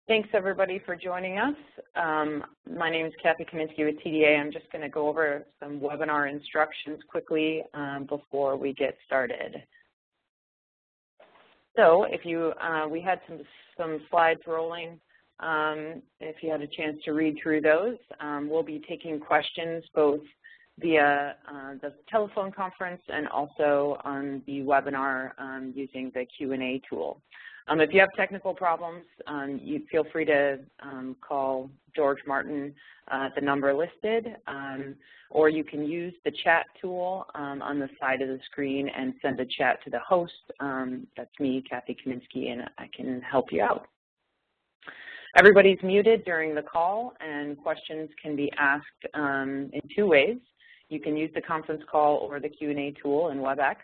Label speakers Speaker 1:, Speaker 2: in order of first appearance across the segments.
Speaker 1: Thanks, everybody, for joining us. My name is Kathy Kaminsky with TDA. I'm just going to go over some webinar instructions quickly before we get started. So if you, we had some slides rolling. If you had a chance to read through those, we'll be taking questions both via the telephone conference and also on the webinar using the Q&A tool. If you have technical problems, you feel free to call George Martin at the number listed, or you can use the chat tool on the side of the screen and send a chat to the host. That's me, Kathy Kaminsky, and I can help you out. Everybody's muted during the call, and questions can be asked in two ways. You can use the conference call or the Q&A tool in WebEx.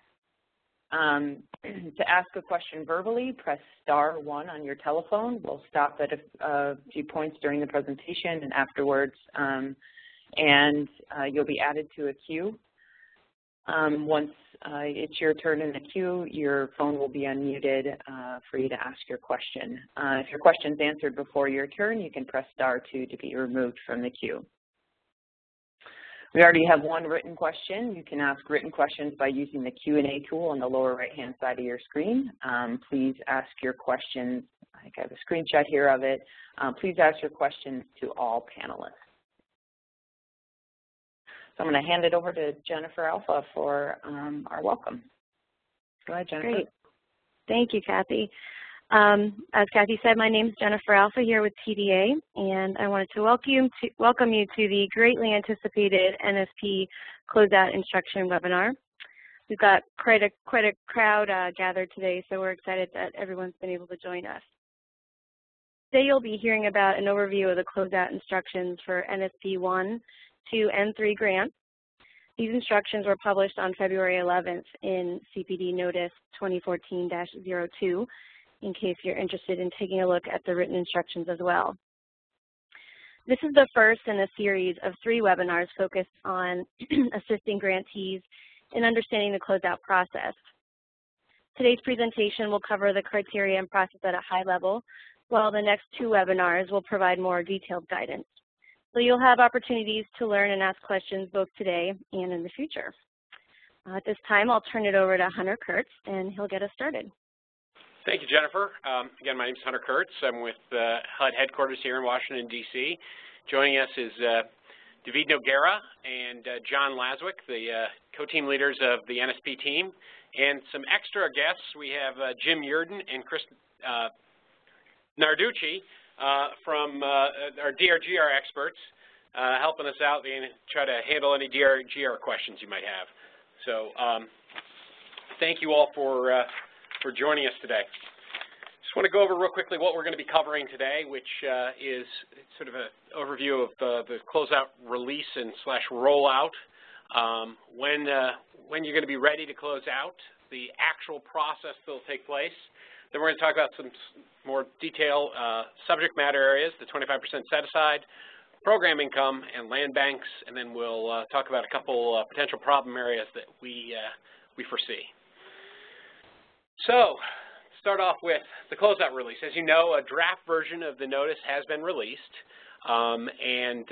Speaker 1: To ask a question verbally, press *1 on your telephone. We'll stop at a few points during the presentation and afterwards, and you'll be added to a queue. Once it's your turn in the queue, your phone will be unmuted for you to ask your question. If your question's answered before your turn, you can press *2 to be removed from the queue. We already have one written question. You can ask written questions by using the Q&A tool on the lower right-hand side of your screen. Please ask your questions. I have a screenshot here of it. Please ask your questions to all panelists. So I'm going to hand it over to Jennifer Alpha for our welcome. Go ahead, Jennifer.
Speaker 2: Great. Thank you, Kathy. As Kathy said, my name is Jennifer Alpha here with TDA, and I wanted to welcome you to the greatly anticipated NSP Closeout Instruction webinar. We've got quite a crowd gathered today, so we're excited that everyone's been able to join us. Today you'll be hearing about an overview of the Closeout Instructions for NSP1, 2, and 3 grants. These instructions were published on February 11th in CPD Notice 2014-02. in case you're interested in taking a look at the written instructions as well. This is the first in a series of 3 webinars focused on assisting grantees in understanding the closeout process. Today's presentation will cover the criteria and process at a high level, while the next 2 webinars will provide more detailed guidance. So you'll have opportunities to learn and ask questions both today and in the future. At this time, I'll turn it over to Hunter Kurtz, and he'll get us started.
Speaker 3: Thank you, Jennifer. Again, my name is Hunter Kurtz. I'm with HUD headquarters here in Washington, D.C. Joining us is David Noguera and John Laswick, the co-team leaders of the NSP team. And some extra guests, we have Jim Yurden and Chris Narducci from our DRGR experts helping us out and try to handle any DRGR questions you might have. So thank you all for joining us today. Just want to go over real quickly what we're going to be covering today, which is sort of an overview of the closeout release and / rollout, when you're going to be ready to close out, the actual process that will take place. Then we're going to talk about some more detailed subject matter areas, the 25% set aside, program income, and land banks, and then we'll talk about a couple potential problem areas that we foresee. So, start off with the closeout release. As you know, a draft version of the notice has been released, and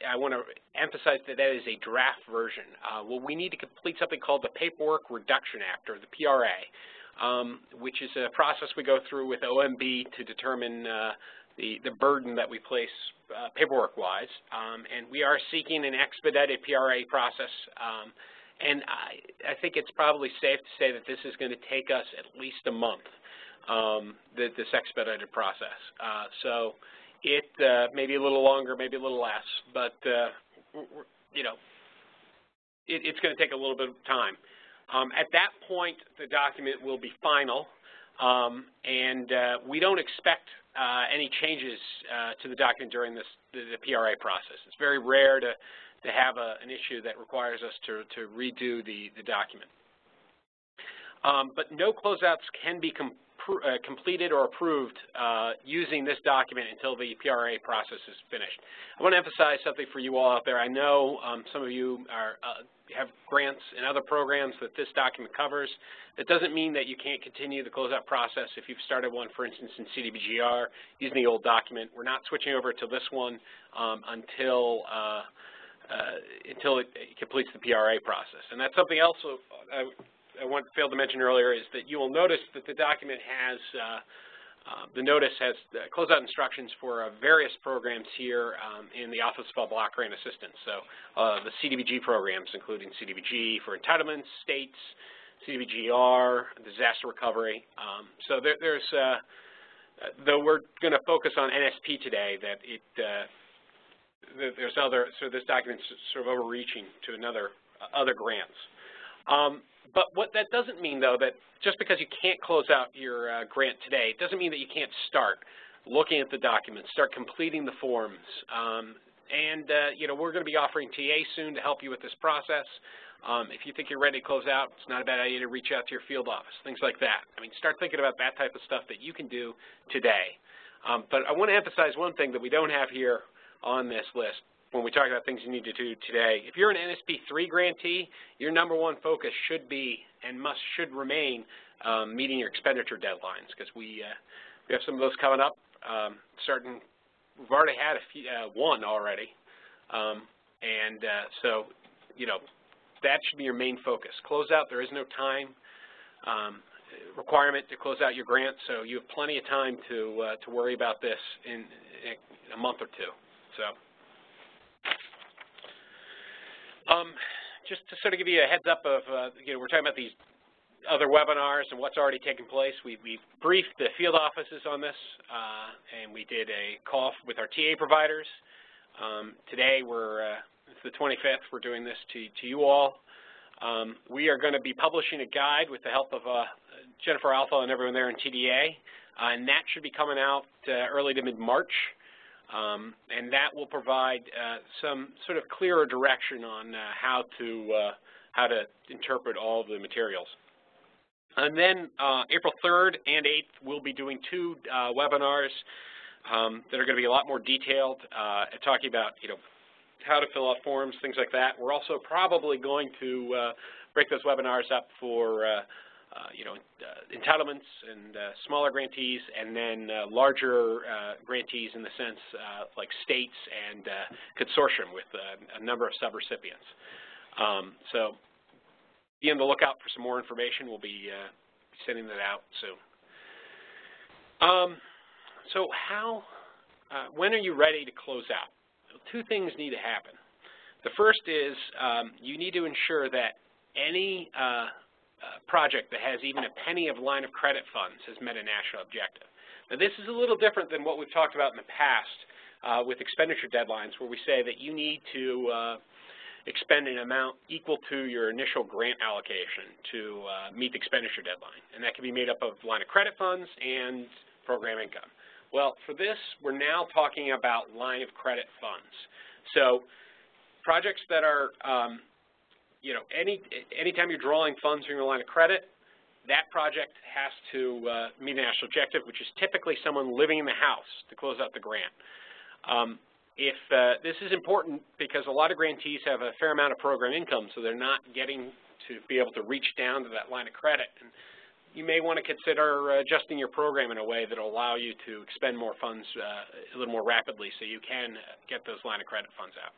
Speaker 3: I want to emphasize that that is a draft version. Well, we need to complete something called the Paperwork Reduction Act, or the PRA, which is a process we go through with OMB to determine the burden that we place paperwork-wise, and we are seeking an expedited PRA process. And I think it's probably safe to say that this is going to take us at least a month, this expedited process. So it may be a little longer, maybe a little less, but you know, it's going to take a little bit of time. At that point, the document will be final, and we don't expect any changes to the document during the PRA process. It's very rare to have an issue that requires us to redo the document. But no closeouts can be completed or approved using this document until the PRA process is finished. I want to emphasize something for you all out there. I know some of you have grants and other programs that this document covers. That doesn't mean that you can't continue the closeout process if you've started one, for instance, in CDBGR using the old document. We're not switching over to this one until it completes the PRA process. And that's something else I failed to mention earlier, is that you will notice that the document has, the notice has closeout instructions for various programs here in the Office of Block Grant Assistance. So the CDBG programs, including CDBG for entitlements, states, CDBGR, disaster recovery. So there's, though we're going to focus on NSP today, that there's other, so this document's sort of overreaching to other grants. But what that doesn't mean, though, that just because you can't close out your grant today, it doesn't mean that you can't start looking at the documents, start completing the forms. You know, we're going to be offering TA soon to help you with this process. If you think you're ready to close out, it's not a bad idea to reach out to your field office, things like that. I mean, start thinking about that type of stuff that you can do today. But I want to emphasize one thing that we don't have here on this list when we talk about things you need to do today. If you're an NSP3 grantee, your number one focus should be and should remain meeting your expenditure deadlines, because we have some of those coming up. We've already had one already, so you know, that should be your main focus. Close out. There is no time requirement to close out your grant, so you have plenty of time to worry about this in a month or two. So. Just to sort of give you a heads up of, you know, we're talking about these other webinars and what's already taken place. We briefed the field offices on this, and we did a call with our TA providers. Today, it's the 25th, we're doing this to you all. We are going to be publishing a guide with the help of Jennifer Alpha and everyone there in TDA, and that should be coming out early to mid-March. And that will provide some sort of clearer direction on how to interpret all of the materials. And then April 3rd and 8th, we'll be doing two webinars that are going to be a lot more detailed, talking about, you know, how to fill out forms, things like that. We're also probably going to break those webinars up for you know, entitlements and smaller grantees, and then larger grantees in the sense like states and consortium with a number of subrecipients. So be on the lookout for some more information. We'll be sending that out soon. So when are you ready to close out? Two things need to happen. The first is you need to ensure that any project that has even a penny of line of credit funds has met a national objective. Now, this is a little different than what we've talked about in the past with expenditure deadlines, where we say that you need to expend an amount equal to your initial grant allocation to meet the expenditure deadline. And that can be made up of line of credit funds and program income. Well, for this, we're now talking about line of credit funds. So projects that are you know, anytime you're drawing funds from your line of credit, that project has to meet a national objective, which is typically someone living in the house to close out the grant. This is important because a lot of grantees have a fair amount of program income, so they're not getting to be able to reach down to that line of credit. And you may want to consider adjusting your program in a way that will allow you to expend more funds a little more rapidly so you can get those line of credit funds out.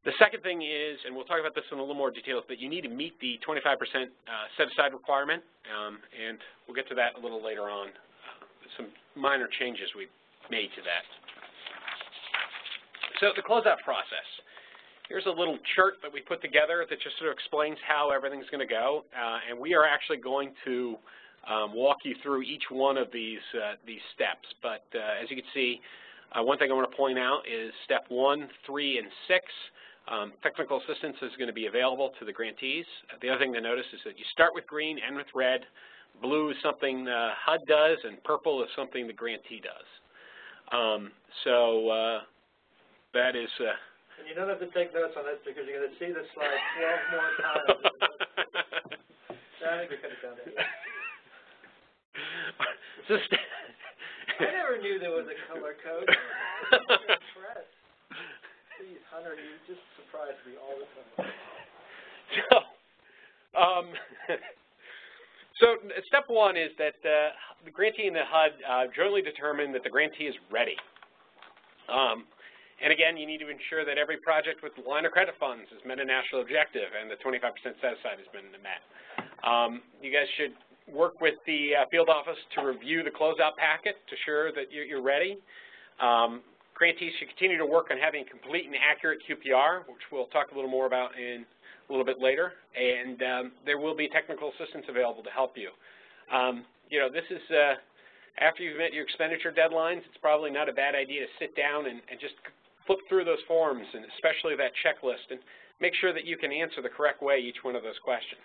Speaker 3: The second thing is, and we'll talk about this in a little more detail, that you need to meet the 25% set-aside requirement, and we'll get to that a little later on. Some minor changes we've made to that. So the closeout process. Here's a little chart that we put together that just sort of explains how everything's going to go, and we are actually going to walk you through each one of these steps. But as you can see, one thing I want to point out is step 1, 3, and 6. Technical assistance is going to be available to the grantees. The other thing to notice is that you start with green, end with red. Blue is something HUD does, and purple is something the grantee does. That is...
Speaker 4: and you don't have to take notes on this because you're going to see this slide 12 more times. I think we could have done it. I never knew there was a color code. I'm impressed. Please, Hunter, you just surprise me all the time.
Speaker 3: So step one is that the grantee and the HUD jointly determine that the grantee is ready. And again, you need to ensure that every project with line of credit funds has met a national objective and the 25% set aside has been met. You guys should work with the field office to review the closeout packet to ensure that you're ready. Grantees should continue to work on having complete and accurate QPR, which we'll talk a little more about in a little bit later, and there will be technical assistance available to help you. You know, this is after you've met your expenditure deadlines, it's probably not a bad idea to sit down and just flip through those forms, and especially that checklist, and make sure that you can answer the correct way each one of those questions.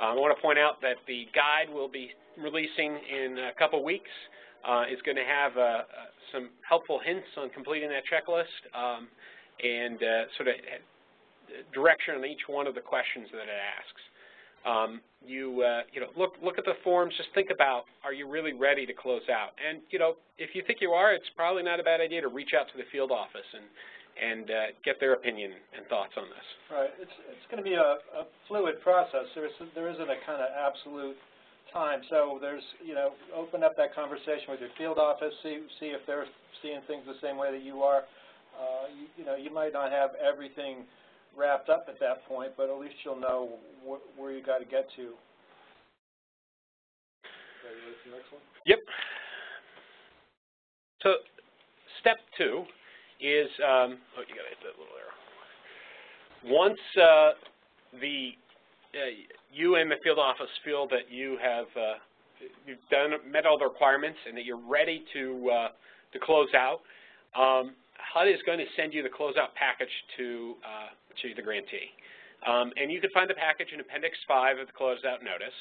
Speaker 3: I want to point out that the guide we'll be releasing in a couple weeks is going to have some helpful hints on completing that checklist and sort of direction on each one of the questions that it asks. You know, look at the forms. Just think about, are you really ready to close out? And you know, if you think you are, it's probably not a bad idea to reach out to the field office and get their opinion and thoughts on this. Right.
Speaker 4: It's going to be a fluid process. There isn't a kind of absolute time. So there's, you know, open up that conversation with your field office. See if they're seeing things the same way that you are. You know, you might not have everything wrapped up at that point, but at least you'll know where you got to get to. Okay, you ready for the next one?
Speaker 3: Yep. So step two is, oh, you got to hit that little arrow. Once you and the field office feel that you have you've met all the requirements and that you're ready to close out, HUD is going to send you the closeout package to the grantee. And you can find the package in Appendix 5 of the Closeout Notice.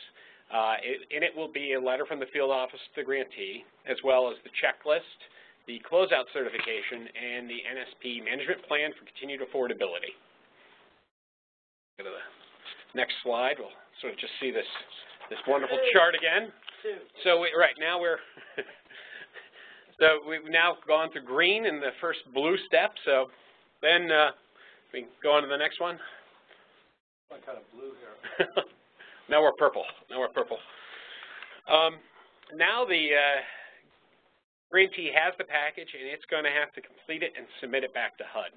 Speaker 3: In it will be a letter from the field office to the grantee, as well as the checklist, the Closeout Certification, and the NSP Management Plan for Continued Affordability. Go to the next slide. We'll sort of just see this wonderful chart again. So right now we're so we've now gone to green in the first blue step. So then we can go on to the next one.
Speaker 4: I'm kind of blue here.
Speaker 3: Now we're purple. Now we're purple. Now the grantee has the package, and it's going to have to complete it and submit it back to HUD.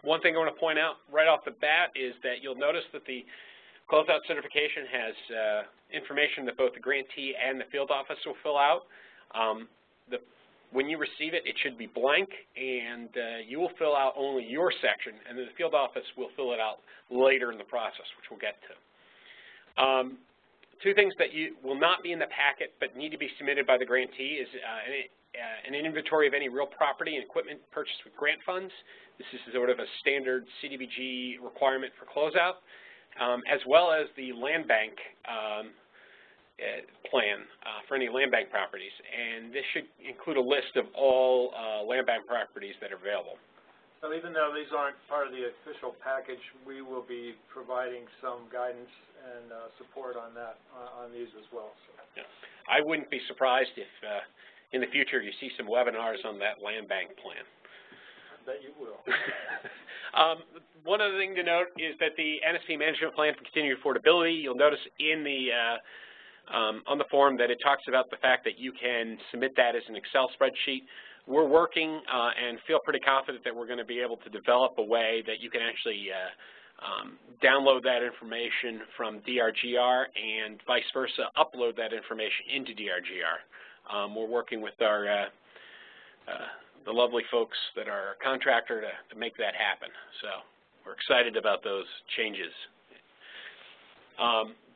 Speaker 3: One thing I want to point out right off the bat is that you'll notice that the Closeout Certification has information that both the grantee and the field office will fill out. When you receive it, it should be blank, and you will fill out only your section, and then the field office will fill it out later in the process, which we'll get to. Two things that will not be in the packet but need to be submitted by the grantee is an inventory of any real property and equipment purchased with grant funds. This is sort of a standard CDBG requirement for closeout, as well as the land bank plan for any land bank properties, and this should include a list of all land bank properties that are available.
Speaker 4: So even though these aren't part of the official package, we will be providing some guidance and support on that, on these as well. So.
Speaker 3: Yeah. I wouldn't be surprised if in the future you see some webinars on that land bank plan.
Speaker 4: I bet you will.
Speaker 3: One other thing to note is that the NSP Management Plan for Continued Affordability, you'll notice in the on the form that it talks about the fact that you can submit that as an Excel spreadsheet. We're working and feel pretty confident that we're going to be able to develop a way that you can actually download that information from DRGR and vice versa, upload that information into DRGR. We're working with our the lovely folks that are a contractor to make that happen. So we're excited about those changes.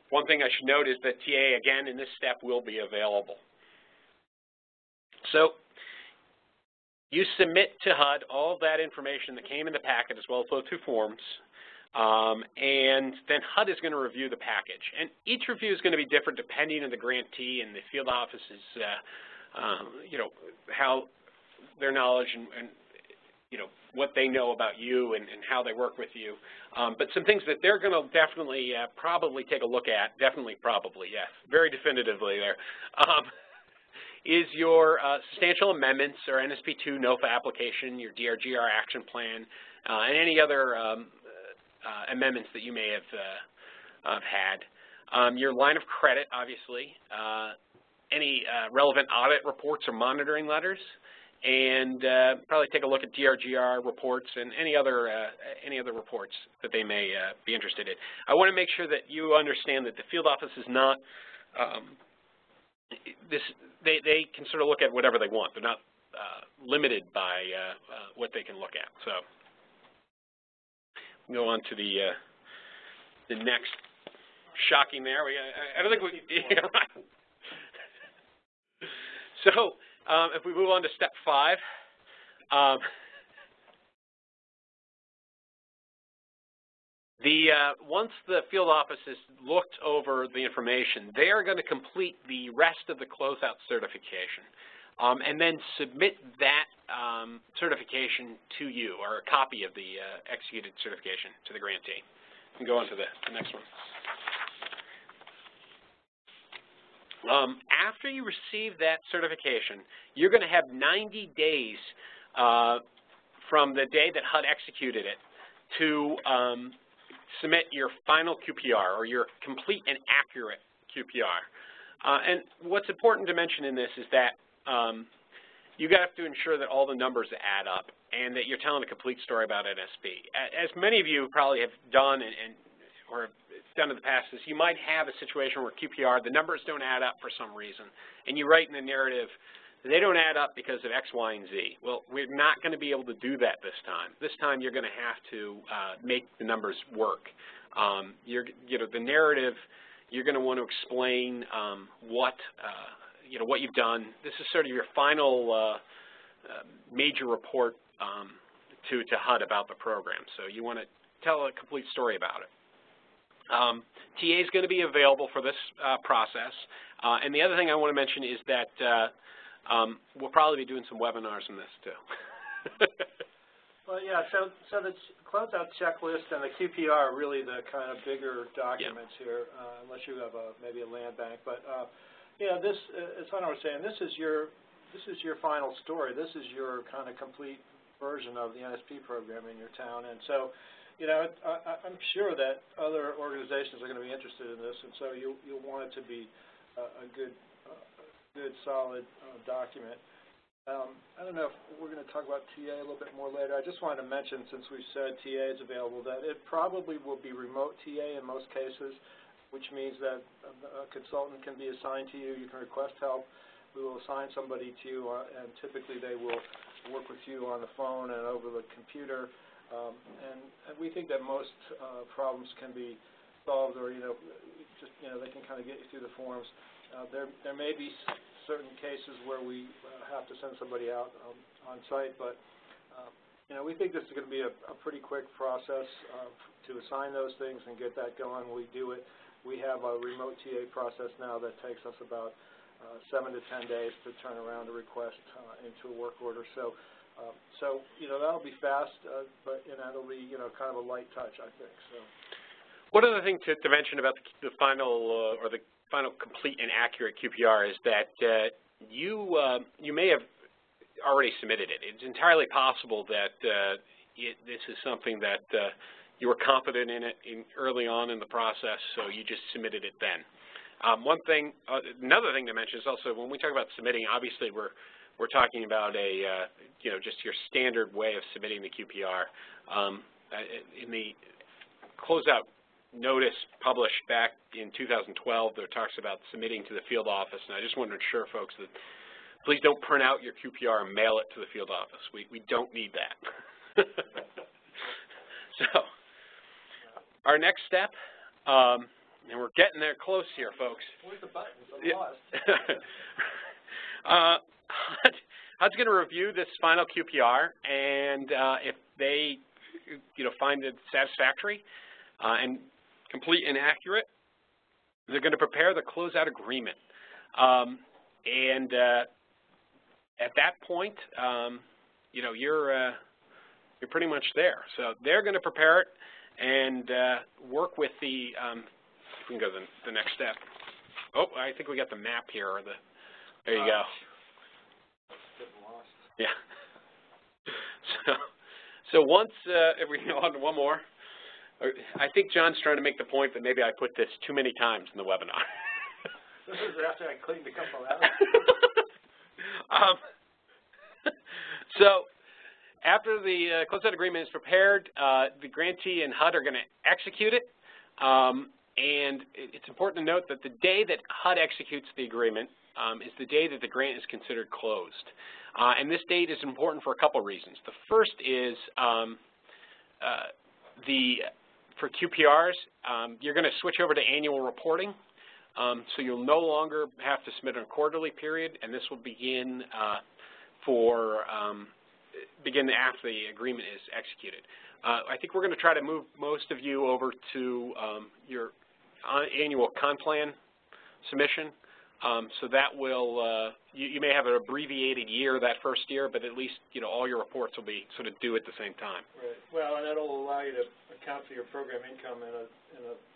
Speaker 3: One thing I should note is that TA, again, in this step will be available. So you submit to HUD all of that information that came in the packet as well as those two forms, and then HUD is going to review the package. And each review is going to be different depending on the grantee and the field office's, you know, how their knowledge and what they know about you and how they work with you. But some things that they're going to definitely probably take a look at, probably, yes, very definitively there, is your substantial amendments or NSP2 NOFA application, your DRGR Action Plan, and any other amendments that you may have had. Your line of credit, obviously, any relevant audit reports or monitoring letters, and probably take a look at DRGR reports and any other reports that they may be interested in. I want to make sure that you understand that the field office is not they can sort of look at whatever they want. They're not limited by what they can look at. So we'll go on to the next. Shocking there. I don't think we. So if we move on to step 5, once the field office has looked over the information, they are going to complete the rest of the closeout certification and then submit that certification to you, or a copy of the executed certification to the grantee. We can go on to the next one. After you receive that certification, you're going to have 90 days from the day that HUD executed it to submit your final QPR, or your complete and accurate QPR. And what's important to mention in this is that you have to ensure that all the numbers add up and that you're telling a complete story about NSP. As many of you probably have done or done in the past, is you might have a situation where QPR, the numbers don't add up for some reason, and you write in the narrative, they don't add up because of X, Y, and Z. Well, we're not going to be able to do that this time. This time you're going to have to make the numbers work. The narrative, you're going to want to explain what you've done. This is sort of your final major report to HUD about the program. So you want to tell a complete story about it. TA is going to be available for this process. And the other thing I want to mention is that we'll probably be doing some webinars on this too.
Speaker 4: Well, yeah, so the closeout checklist and the QPR are really the kind of bigger documents here, unless you have maybe a land bank. But yeah, this, as Hunter was saying, this is your final story. This is your kind of complete version of the NSP program in your town. And so, I'm sure that other organizations are going to be interested in this, and so you'll want it to be a good, solid document. I don't know if we're going to talk about TA a little bit more later. I just wanted to mention, since we've said TA is available, that it probably will be remote TA in most cases, which means that a consultant can be assigned to you. You can request help. We will assign somebody to you, and typically they will work with you on the phone and over the computer. And we think that most problems can be solved, or they can kind of get you through the forms. There may be certain cases where we have to send somebody out on site, but we think this is going to be a pretty quick process to assign those things and get that going. We do it. We have a remote TA process now that takes us about 7 to 10 days to turn around a request into a work order. So that'll be fast, but it'll be kind of a light touch, I think. So.
Speaker 3: One other thing to mention about the final or the final complete and accurate QPR is that you may have already submitted it. It's entirely possible that this is something that you were confident in it early on in the process, so you just submitted it then. Another thing to mention is also when we talk about submitting, obviously we're talking about just your standard way of submitting the QPR. In the closeout notice published back in 2012, there talks about submitting to the field office, and I just want to assure folks that please don't print out your QPR and mail it to the field office. We don't need that. So our next step, and we're getting there close here, folks.
Speaker 4: Where's the buttons? I'm lost.
Speaker 3: HUD's going to review this final QPR, and if they, find it satisfactory and complete and accurate, they're going to prepare the closeout agreement. And at that point, you're you're pretty much there. So they're going to prepare it and work with the, we can go to the next step. Oh, I think we got the map here. Or there you go.
Speaker 4: Getting lost.
Speaker 3: Yeah. So once, if we go on to one more, I think John's trying to make the point that maybe I put this too many times in the webinar.
Speaker 4: This is after I cleaned a couple out.
Speaker 3: So after the closeout agreement is prepared, the grantee and HUD are going to execute it. And it's important to note that the day that HUD executes the agreement is the day that the grant is considered closed. And this date is important for a couple reasons. The first is for QPRs, you're going to switch over to annual reporting. So you'll no longer have to submit on a quarterly period, and this will begin begin after the agreement is executed. I think we're going to try to move most of you over to your annual con plan submission. So that will, you may have an abbreviated year that first year, but at least, all your reports will be sort of due at the same time.
Speaker 4: Right. Well, and that'll allow you to account for your program income in an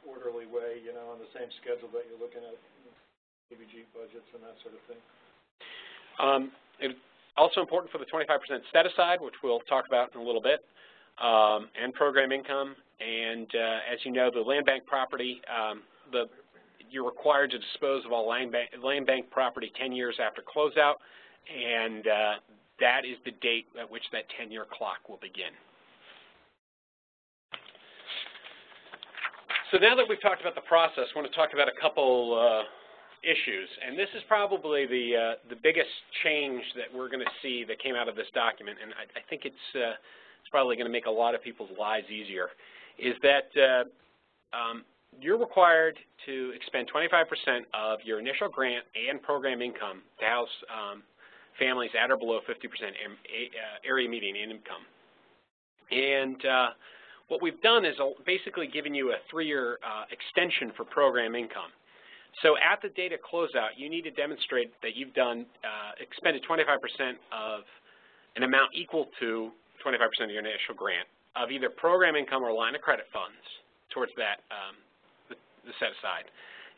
Speaker 4: orderly way, on the same schedule that you're looking at CDBG budgets and that sort of thing.
Speaker 3: It's also important for the 25% set aside, which we'll talk about in a little bit, and program income. And as you know, the land bank property, you're required to dispose of all land bank property 10 years after closeout, and that is the date at which that 10-year clock will begin. So now that we've talked about the process, I want to talk about a couple issues, and this is probably the biggest change that we're going to see that came out of this document, and I think it's probably going to make a lot of people's lives easier, is that you're required to expend 25% of your initial grant and program income to house families at or below 50% area median income. And what we've done is basically given you a 3-year extension for program income. So at the date of closeout, you need to demonstrate that you've expended 25% of an amount equal to 25% of your initial grant of either program income or line of credit funds towards that the set aside.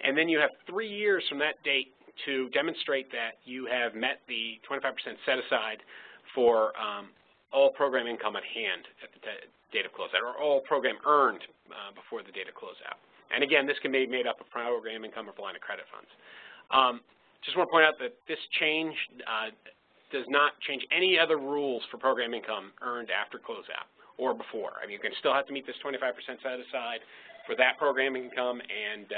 Speaker 3: And then you have 3 years from that date to demonstrate that you have met the 25% set aside for all program income at hand at the date of closeout, or all program earned before the date of closeout. And again, this can be made up of program income or line of credit funds. Just want to point out that this change does not change any other rules for program income earned after closeout or before. I mean, you can still have to meet this 25% set aside for that program income, and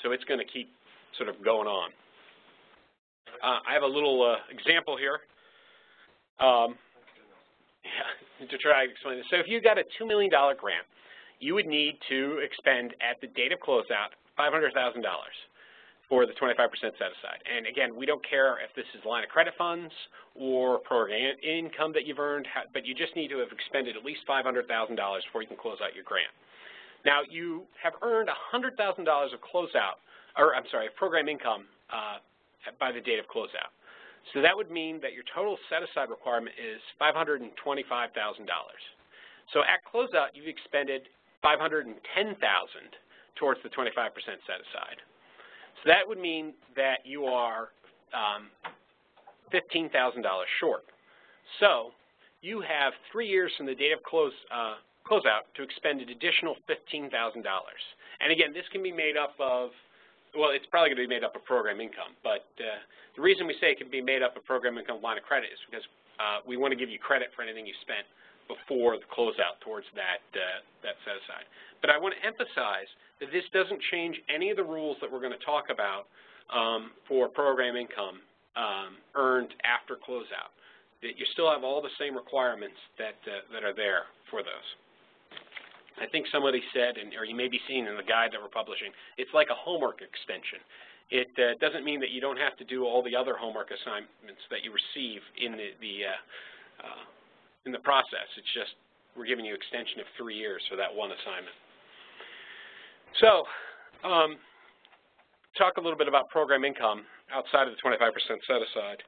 Speaker 3: so it's going to keep sort of going on. I have a little example here to try to explain this. So if you got a $2 million grant, you would need to expend at the date of closeout $500,000 for the 25% set aside. And again, we don't care if this is line of credit funds or program income that you've earned, but you just need to have expended at least $500,000 before you can close out your grant. Now, you have earned $100,000 of program income by the date of closeout. So that would mean that your total set-aside requirement is $525,000. So at closeout, you've expended $510,000 towards the 25% set-aside. So that would mean that you are $15,000 short. So you have 3 years from the date of closeout to expend an additional $15,000. And again, this can be made up of, well, it's probably going to be made up of program income, but the reason we say it can be made up of program income line of credit is because we want to give you credit for anything you spent before the closeout towards that set aside. But I want to emphasize that this doesn't change any of the rules that we're going to talk about for program income earned after closeout. That you still have all the same requirements that are there for those. I think somebody said, or you may be seeing in the guide that we're publishing, it's like a homework extension. It doesn't mean that you don't have to do all the other homework assignments that you receive in the process. It's just we're giving you extension of 3 years for that one assignment. So, talk a little bit about program income outside of the 25% set aside.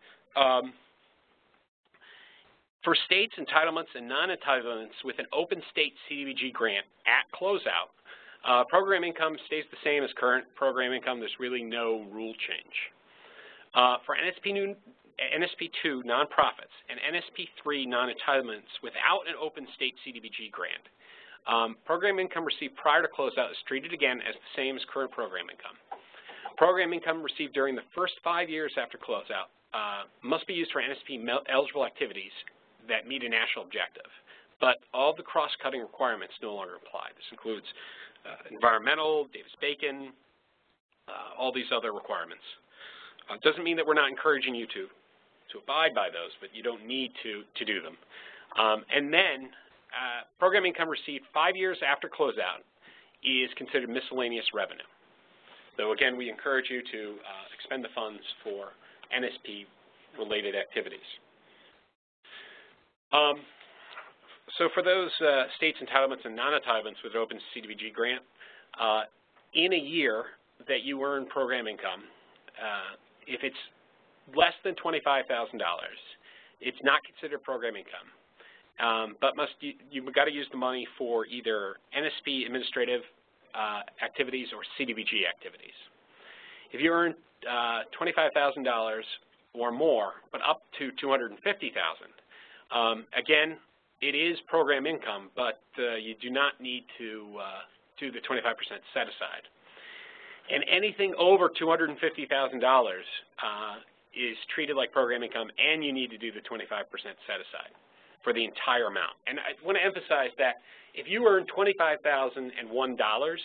Speaker 3: For states, entitlements, and non-entitlements with an open state CDBG grant at closeout, program income stays the same as current program income. There's really no rule change. For NSP2 nonprofits and NSP3 non-entitlements without an open state CDBG grant, program income received prior to closeout is treated again as the same as current program income. Program income received during the first 5 years after closeout must be used for NSP-eligible activities that meet a national objective, but all the cross-cutting requirements no longer apply. This includes environmental, Davis-Bacon, all these other requirements. It doesn't mean that we're not encouraging you to abide by those, but you don't need to do them. And then program income received 5 years after closeout is considered miscellaneous revenue. So again, we encourage you to expend the funds for NSP-related activities. So for those states' entitlements and non-entitlements with an open CDBG grant, in a year that you earn program income, if it's less than $25,000, it's not considered program income, but you've got to use the money for either NSP administrative activities or CDBG activities. If you earn $25,000 or more, but up to $250,000, again, it is program income, but you do not need to do the 25% set aside. And anything over $250,000 is treated like program income, and you need to do the 25% set aside for the entire amount. And I want to emphasize that if you earn $25,001,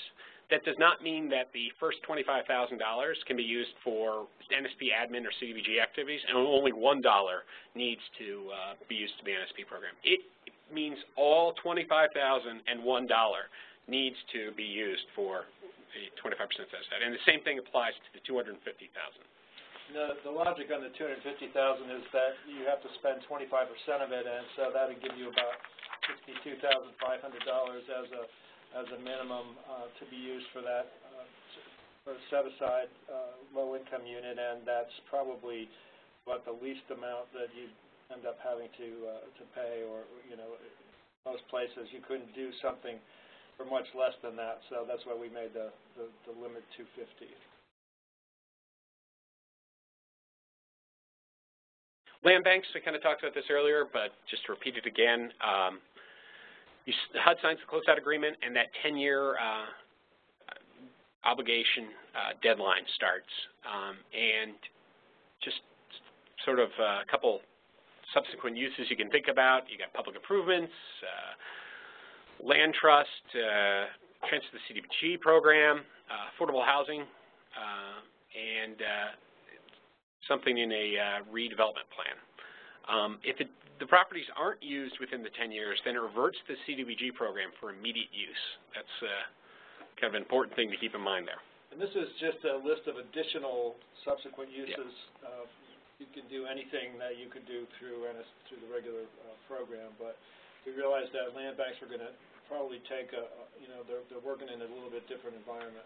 Speaker 3: that does not mean that the first $25,000 can be used for NSP admin or CDBG activities, and only $1 needs to be used to the NSP program. It means all $25,001 needs to be used for a 25% set aside, and the same thing applies to the $250,000.
Speaker 4: The logic on the $250,000 is that you have to spend 25% of it, and so that would give you about $62,500 as a minimum to be used for that for a set-aside low-income unit, and that's probably what the least amount that you end up having to pay, or most places you couldn't do something for much less than that, so that's why we made the limit $250,000.
Speaker 3: Land banks, we kind of talked about this earlier, but just to repeat it again, HUD signs the Closeout Agreement, and that 10-year obligation deadline starts. And just sort of a couple subsequent uses you can think about. You got public improvements, land trust, transfer to the CDBG program, affordable housing, and something in a redevelopment plan. If the properties aren't used within the 10 years, then it reverts to the CDBG program for immediate use. That's kind of an important thing to keep in mind there.
Speaker 4: And this is just a list of additional subsequent uses. Yep. You can do anything that you could do through the regular program, but we realized that land banks are going to probably take they're working in a little bit different environment.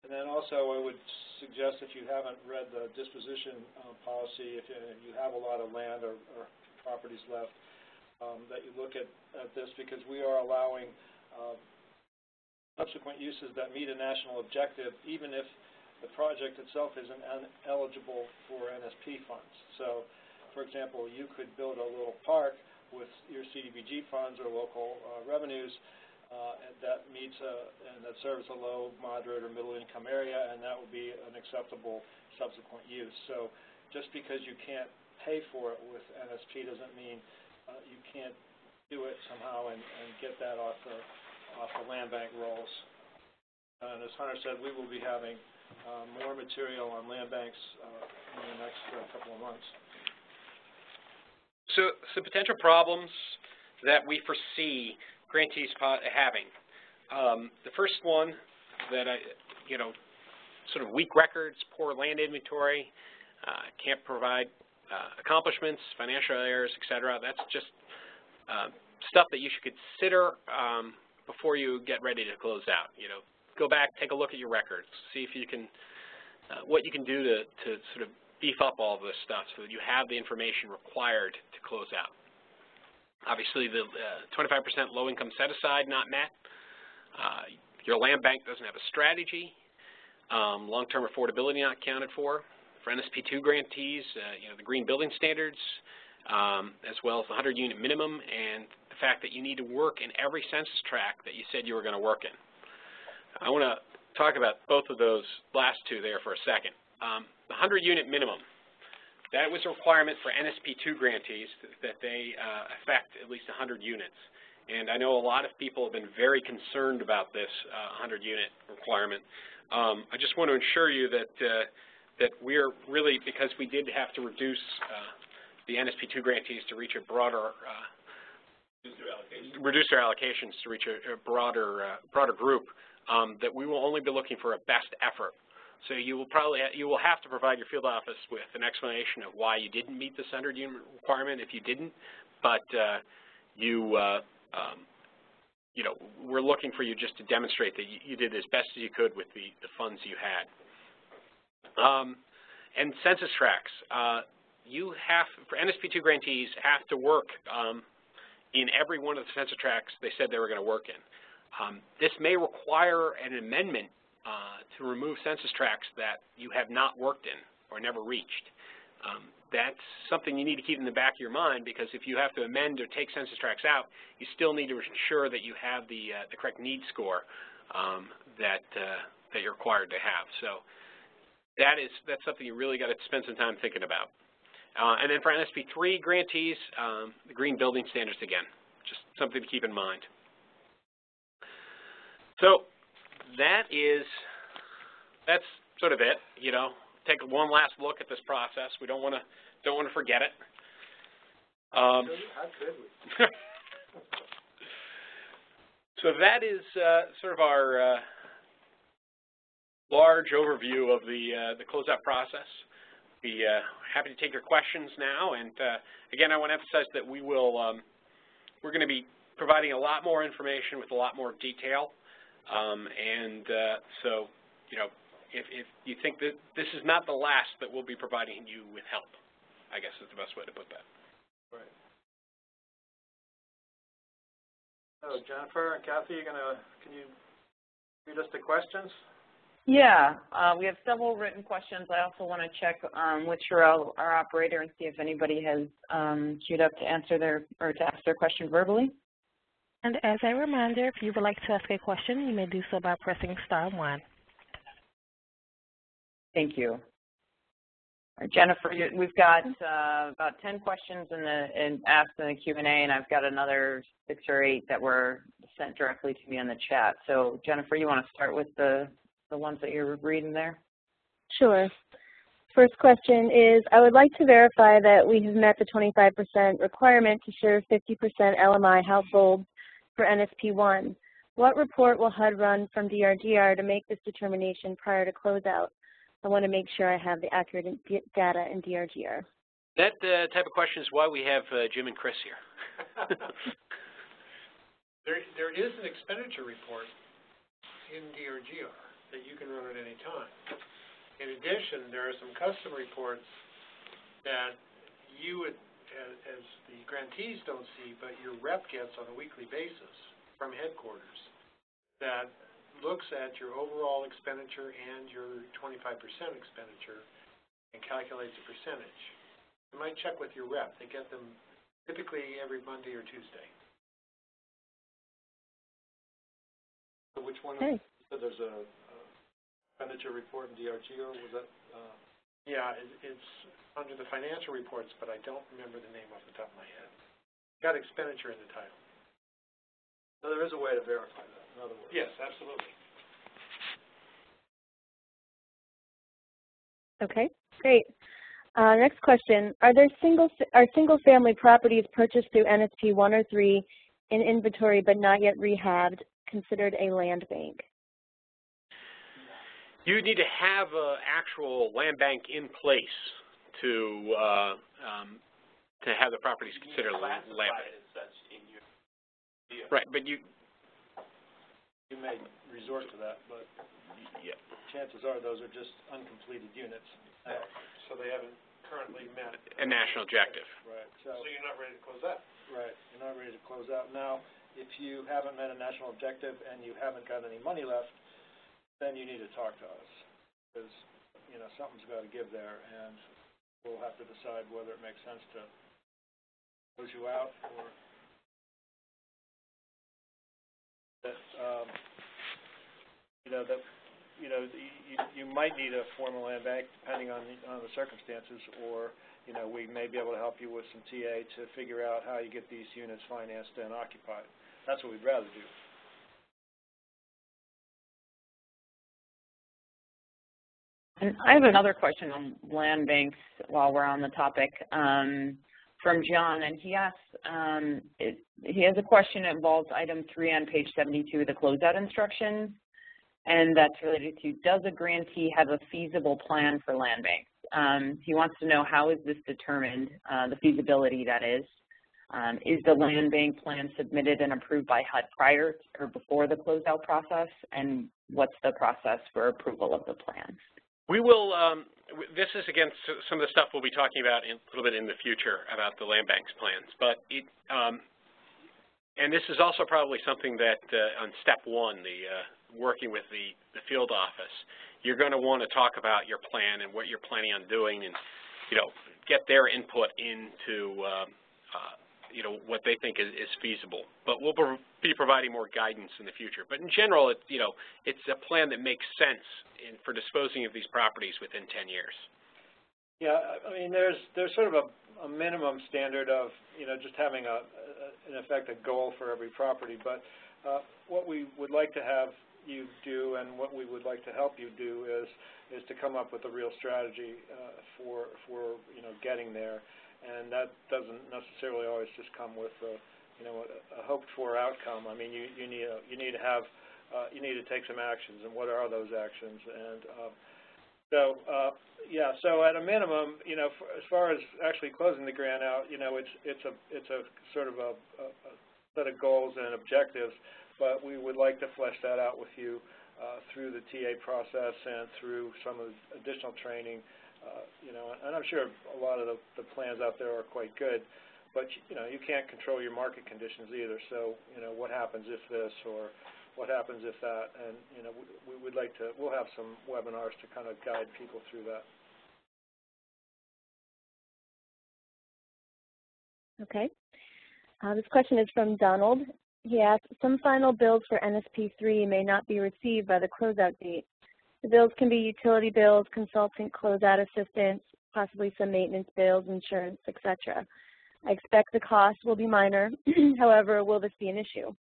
Speaker 4: And then also I would suggest, if you haven't read the disposition policy, if you have a lot of land or properties left, that you look at this, because we are allowing subsequent uses that meet a national objective, even if the project itself isn't eligible for NSP funds. So, for example, you could build a little park with your CDBG funds or local revenues, and that meets and that serves a low, moderate, or middle income area, and that would be an acceptable subsequent use. So just because you can't pay for it with NSP doesn't mean you can't do it somehow and get that off the land bank rolls. And as Hunter said, we will be having more material on land banks in the next couple of months.
Speaker 3: So potential problems that we foresee grantees having. The first one that sort of weak records, poor land inventory, can't provide accomplishments, financial errors, etc. That's just stuff that you should consider before you get ready to close out. Go back, take a look at your records, see if you can, what you can do to sort of beef up all of this stuff so that you have the information required to close out. Obviously, the 25% low-income set-aside not met. Your land bank doesn't have a strategy. Long-term affordability not accounted for. For NSP2 grantees, the green building standards, as well as the 100-unit minimum, and the fact that you need to work in every census tract that you said you were going to work in. I want to talk about both of those last two there for a second. The 100-unit minimum, that was a requirement for NSP2 grantees that they affect at least 100 units. And I know a lot of people have been very concerned about this 100-unit requirement. I just want to assure you that that we're really, because we did have to reduce the NSP2 grantees to reach a broader, reduce their allocations to reach a broader group, that we will only be looking for a best effort. So you will have to provide your field office with an explanation of why you didn't meet this 100-unit requirement if you didn't, but we're looking for you just to demonstrate that you did as best as you could with the funds you had. And census tracts, for NSP2 grantees, have to work in every one of the census tracts they said they were going to work in. This may require an amendment to remove census tracts that you have not worked in or never reached. That's something you need to keep in the back of your mind, because if you have to amend or take census tracts out, you still need to ensure that you have the correct need score that you're required to have. So that's something you really got to spend some time thinking about. And then for NSP3 grantees, the green building standards again, just something to keep in mind. So that's sort of it. Take one last look at this process. We don't want to forget it.
Speaker 4: How could we?
Speaker 3: So that is sort of our large overview of the closeout process. Be happy to take your questions now. And again, I want to emphasize that we're going to be providing a lot more information with a lot more detail. So, if you think that this is not the last that we'll be providing you with help, I guess is the best way to put that.
Speaker 4: Right. So Jennifer and Kathy, can you read us the questions?
Speaker 1: Yeah, we have several written questions. I also want to check with Sherelle, our operator, and see if anybody has queued up to answer to ask their question verbally.
Speaker 5: And as a reminder, if you would like to ask a question, you may do so by pressing *1.
Speaker 1: Thank you. Jennifer, we've got about 10 questions asked in the Q&A, and I've got another 6 or 8 that were sent directly to me in the chat. So, Jennifer, you want to start with the ones that you're reading there?
Speaker 2: Sure. First question is, I would like to verify that we have met the 25% requirement to serve 50% LMI households for NSP1. What report will HUD run from DRGR to make this determination prior to closeout? I want to make sure I have the accurate data in DRGR.
Speaker 3: That type of question is why we have Jim and Chris here.
Speaker 6: There is an expenditure report in DRGR that you can run at any time. In addition, there are some custom reports that you would, as the grantees don't see, but your rep gets on a weekly basis from headquarters, that looks at your overall expenditure and your 25% expenditure and calculates a percentage. You might check with your rep. They get them typically every Monday or Tuesday. So which one?
Speaker 2: Okay.
Speaker 4: So there's a expenditure report in DRGR, was that?
Speaker 6: Yeah, it's under the financial reports, but I don't remember the name off the top of my head. Got expenditure in the title.
Speaker 4: So there is a way to verify that, in other words.
Speaker 6: Yes, absolutely.
Speaker 2: Okay, great. Next question: are single-family properties purchased through NSP 1 or 3 in inventory but not yet rehabbed considered a land bank?
Speaker 3: You need to have an actual land bank in place to have the properties considered land bank. Right, but you
Speaker 4: may resort to that, but chances are those are just uncompleted units.
Speaker 6: So they haven't currently met
Speaker 3: a national objective.
Speaker 4: Right.
Speaker 6: So you're not ready to close that.
Speaker 4: Right. You're not ready to close out. Now, if you haven't met a national objective and you haven't got any money left, then you need to talk to us, because something's got to give there, and we'll have to decide whether it makes sense to close you out or that you might need a formal land bank depending on the circumstances, or we may be able to help you with some TA to figure out how you get these units financed and occupied. That's what we'd rather do.
Speaker 1: And I have another question on land banks while we're on the topic from John, and he asks, he has a question that involves item 3 on page 72 of the closeout instructions, and that's related to, does a grantee have a feasible plan for land banks? He wants to know, how is this determined, the feasibility that is. Is the land bank plan submitted and approved by HUD prior or before the closeout process, and what's the process for approval of the plan?
Speaker 3: We will, this is again some of the stuff we'll be talking about a little bit in the future about the land banks plans, but and this is also probably something that on step 1, working with the field office, you're going to want to talk about your plan and what you're planning on doing, and get their input into what they think is feasible. But we'll be providing more guidance in the future. But in general, it's a plan that makes sense for disposing of these properties within 10 years.
Speaker 4: Yeah, I mean, there's sort of a minimum standard of just having in effect a goal for every property. But what we would like to have you do, and what we would like to help you do, is to come up with a real strategy for getting there. And that doesn't necessarily always just come with a hoped-for outcome. I mean, you need to have you need to take some actions, and what are those actions? And so at a minimum, as far as actually closing the grant out, it's a sort of a set of goals and objectives, but we would like to flesh that out with you through the TA process and through some of the additional training. And I'm sure a lot of the plans out there are quite good, but you can't control your market conditions either. So what happens if this, or what happens if that? And we'll have some webinars to kind of guide people through that.
Speaker 2: Okay. This question is from Donald. He asks, some final bills for NSP3 may not be received by the closeout date. The bills can be utility bills, consultant closeout assistance, possibly some maintenance bills, insurance, etc. I expect the cost will be minor. However, will this be an issue?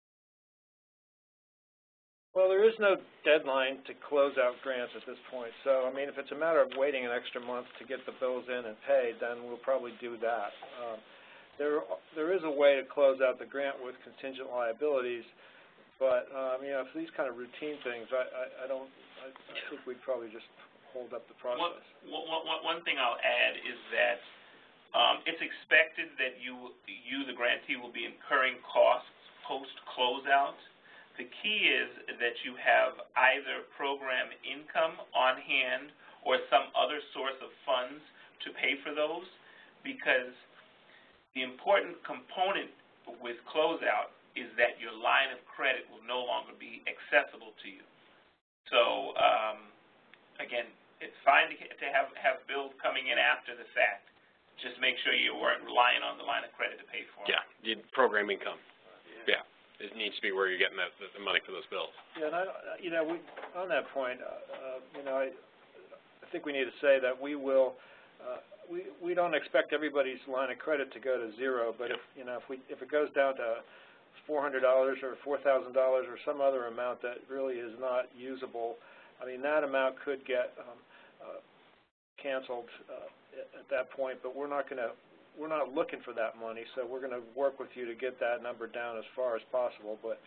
Speaker 4: Well, there is no deadline to close out grants at this point. So, I mean, if it's a matter of waiting an extra month to get the bills in and paid, then we'll probably do that. There is a way to close out the grant with contingent liabilities, but for these kind of routine things, I think we'd probably just hold up the process.
Speaker 7: One thing I'll add is that it's expected that you, the grantee, will be incurring costs post-closeout. The key is that you have either program income on hand or some other source of funds to pay for those, because the important component with closeout is that your line of credit will no longer be accessible to you. So, again, it's fine to have bills coming in after the fact. Just make sure you weren't relying on the line of credit to pay for them.
Speaker 3: Yeah, program income. Yeah, it needs to be where you're getting the money for those bills.
Speaker 4: Yeah, and on that point, I think we need to say that we will. We don't expect everybody's line of credit to go to zero, but if it goes down to $400 or $4,000 or some other amount that really is not usable, I mean, that amount could get canceled at that point. But we're not looking for that money, so we're going to work with you to get that number down as far as possible. But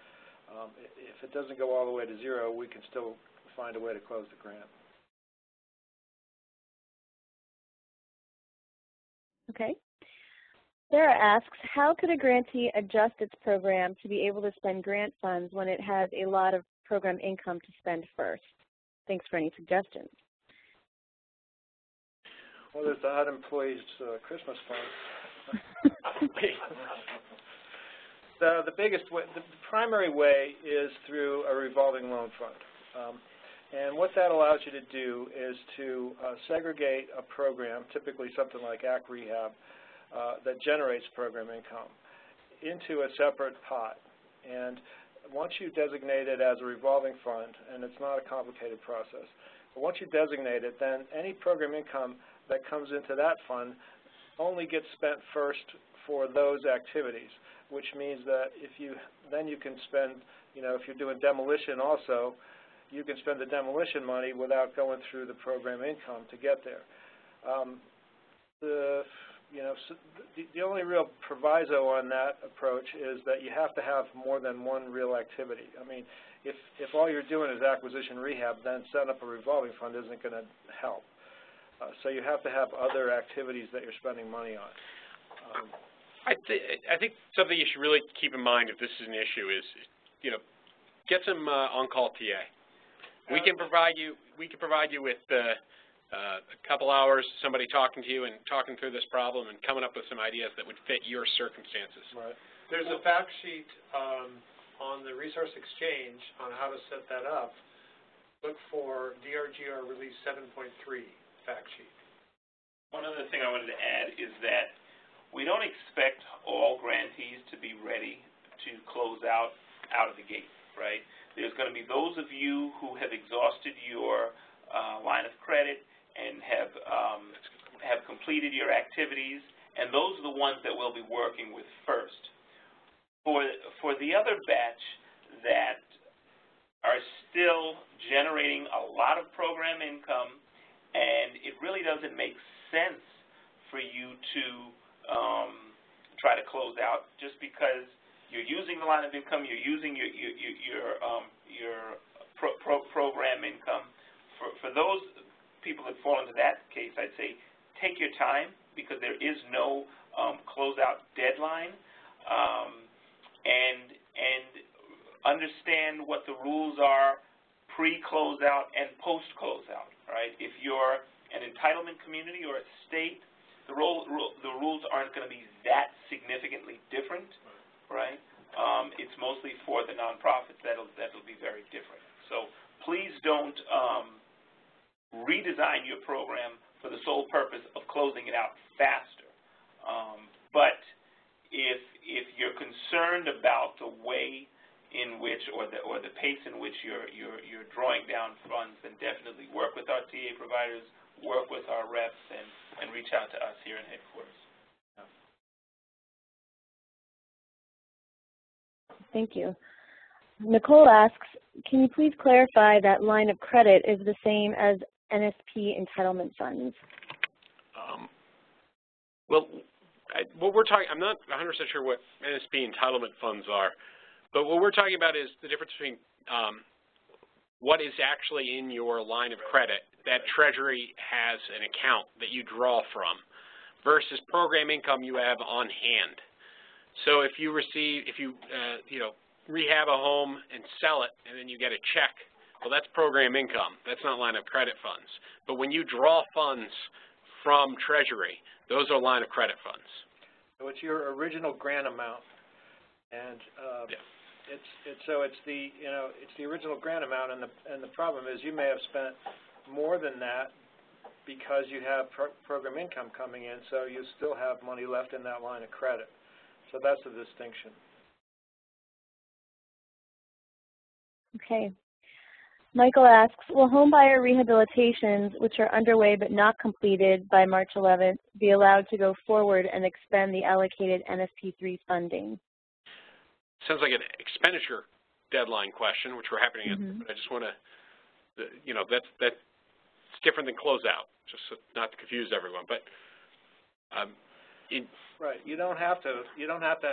Speaker 4: if it doesn't go all the way to zero, we can still find a way to close the grant.
Speaker 2: Okay. Sarah asks, how could a grantee adjust its program to be able to spend grant funds when it has a lot of program income to spend first? Thanks for any suggestions.
Speaker 4: Well, there's the HUD Employees Christmas Fund. The biggest way, the primary way is through a revolving loan fund. And what that allows you to do is to segregate a program, typically something like AC Rehab, that generates program income, into a separate pot. And once you designate it as a revolving fund, and it's not a complicated process, but once you designate it, then any program income that comes into that fund only gets spent first for those activities, which means that then you can spend, if you're doing demolition also, you can spend the demolition money without going through the program income to get there. The only real proviso on that approach is that you have to have more than one real activity. I mean, if all you're doing is acquisition rehab, then setting up a revolving fund isn't going to help. So you have to have other activities that you're spending money on.
Speaker 3: I think something you should really keep in mind if this is an issue is, get some on-call TA. We can provide you with a couple hours, somebody talking to you and talking through this problem and coming up with some ideas that would fit your circumstances.
Speaker 4: Right.
Speaker 6: There's a fact sheet on the Resource Exchange on how to set that up. Look for DRGR Release 7.3 fact sheet.
Speaker 7: One other thing I wanted to add is that we don't expect all grantees to be ready to close out of the gate, right? There's going to be those of you who have exhausted your line of credit and have completed your activities, and those are the ones that we'll be working with first. For the other batch that are still generating a lot of program income, and it really doesn't make sense for you to try to close out just because you're using the line of income, you're using your program income. For those people that fall into that case, I'd say take your time because there is no closeout deadline, and understand what the rules are pre-closeout and post-closeout, right? If you're an entitlement community or a state, the rules aren't going to be that significantly different, right? It's mostly for the nonprofits that'll be very different. So please don't redesign your program for the sole purpose of closing it out faster. But if you're concerned about the way in which or the pace in which you're drawing down funds, then definitely work with our TA providers, work with our reps, and reach out to us here in headquarters.
Speaker 2: Thank you. Nicole asks, can you please clarify that line of credit is the same as NSP entitlement funds?
Speaker 3: What we're talking, I'm not 100% sure what NSP entitlement funds are, but what we're talking about is the difference between what is actually in your line of credit that Treasury has an account that you draw from versus program income you have on hand. So if you rehab a home and sell it and then you get a check, well, that's program income. That's not line of credit funds. But when you draw funds from Treasury, those are line of credit funds.
Speaker 4: So it's your original grant amount, and it's the original grant amount, and the problem is you may have spent more than that because you have program income coming in, so you still have money left in that line of credit. So that's the distinction.
Speaker 2: Okay. Michael asks, will homebuyer rehabilitations, which are underway but not completed by March 11th, be allowed to go forward and expend the allocated NSP3 funding?
Speaker 3: Sounds like an expenditure deadline question, which we're happy to answer, but I just want to, that's different than closeout, just not to confuse everyone. But
Speaker 4: right, you don't have to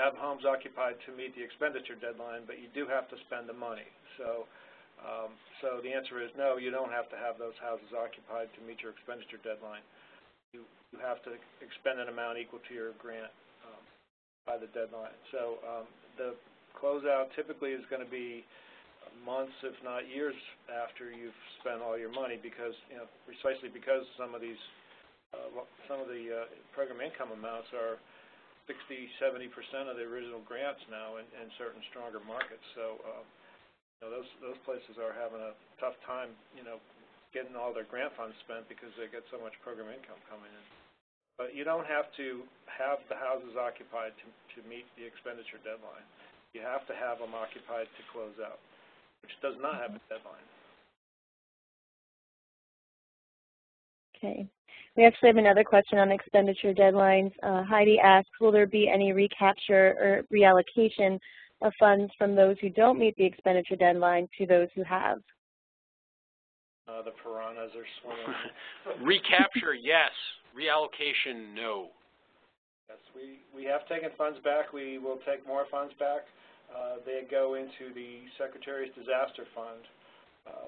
Speaker 4: have homes occupied to meet the expenditure deadline, but you do have to spend the money. So the answer is no, you don't have to have those houses occupied to meet your expenditure deadline. You have to expend an amount equal to your grant by the deadline. So the closeout typically is going to be months, if not years, after you've spent all your money, because precisely because some of the program income amounts are 60–70% of the original grants now in certain stronger markets. So those places are having a tough time, getting all their grant funds spent because they get so much program income coming in. But you don't have to have the houses occupied to meet the expenditure deadline. You have to have them occupied to close out, which does not have a deadline.
Speaker 2: Okay. We actually have another question on expenditure deadlines. Heidi asks, will there be any recapture or reallocation of funds from those who don't meet the expenditure deadline to those who have?
Speaker 4: The piranhas are swimming.
Speaker 3: Recapture, yes. Reallocation, no.
Speaker 4: Yes, we have taken funds back. We will take more funds back. They go into the Secretary's Disaster Fund,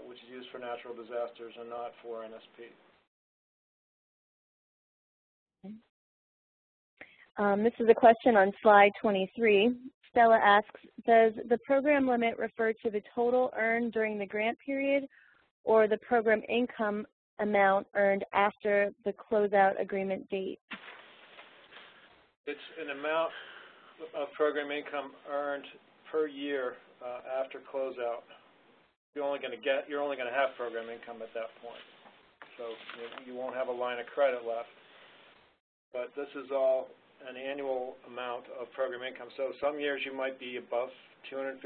Speaker 4: which is used for natural disasters and not for NSP.
Speaker 2: This is a question on slide 23. Stella asks, does the program limit refer to the total earned during the grant period or the program income amount earned after the closeout agreement date?
Speaker 4: It's an amount of program income earned per year after closeout. You're only going to have program income at that point, so you won't have a line of credit left. But this is all an annual amount of program income. So some years you might be above $250,000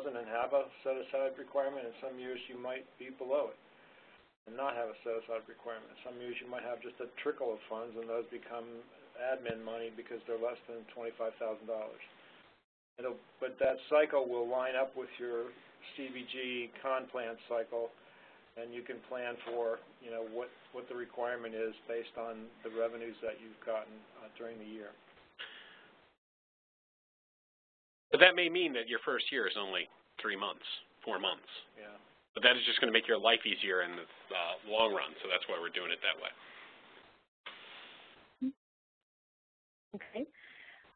Speaker 4: and have a set-aside requirement, and some years you might be below it and not have a set-aside requirement. Some years you might have just a trickle of funds, and those become admin money because they're less than $25,000. But that cycle will line up with your CBG con plan cycle, and you can plan for what the requirement is based on the revenues that you've gotten during the year.
Speaker 3: But that may mean that your first year is only 3 months, 4 months.
Speaker 4: Yeah.
Speaker 3: But that is just going to make your life easier in the long run, so that's why we're doing it that way.
Speaker 2: Okay.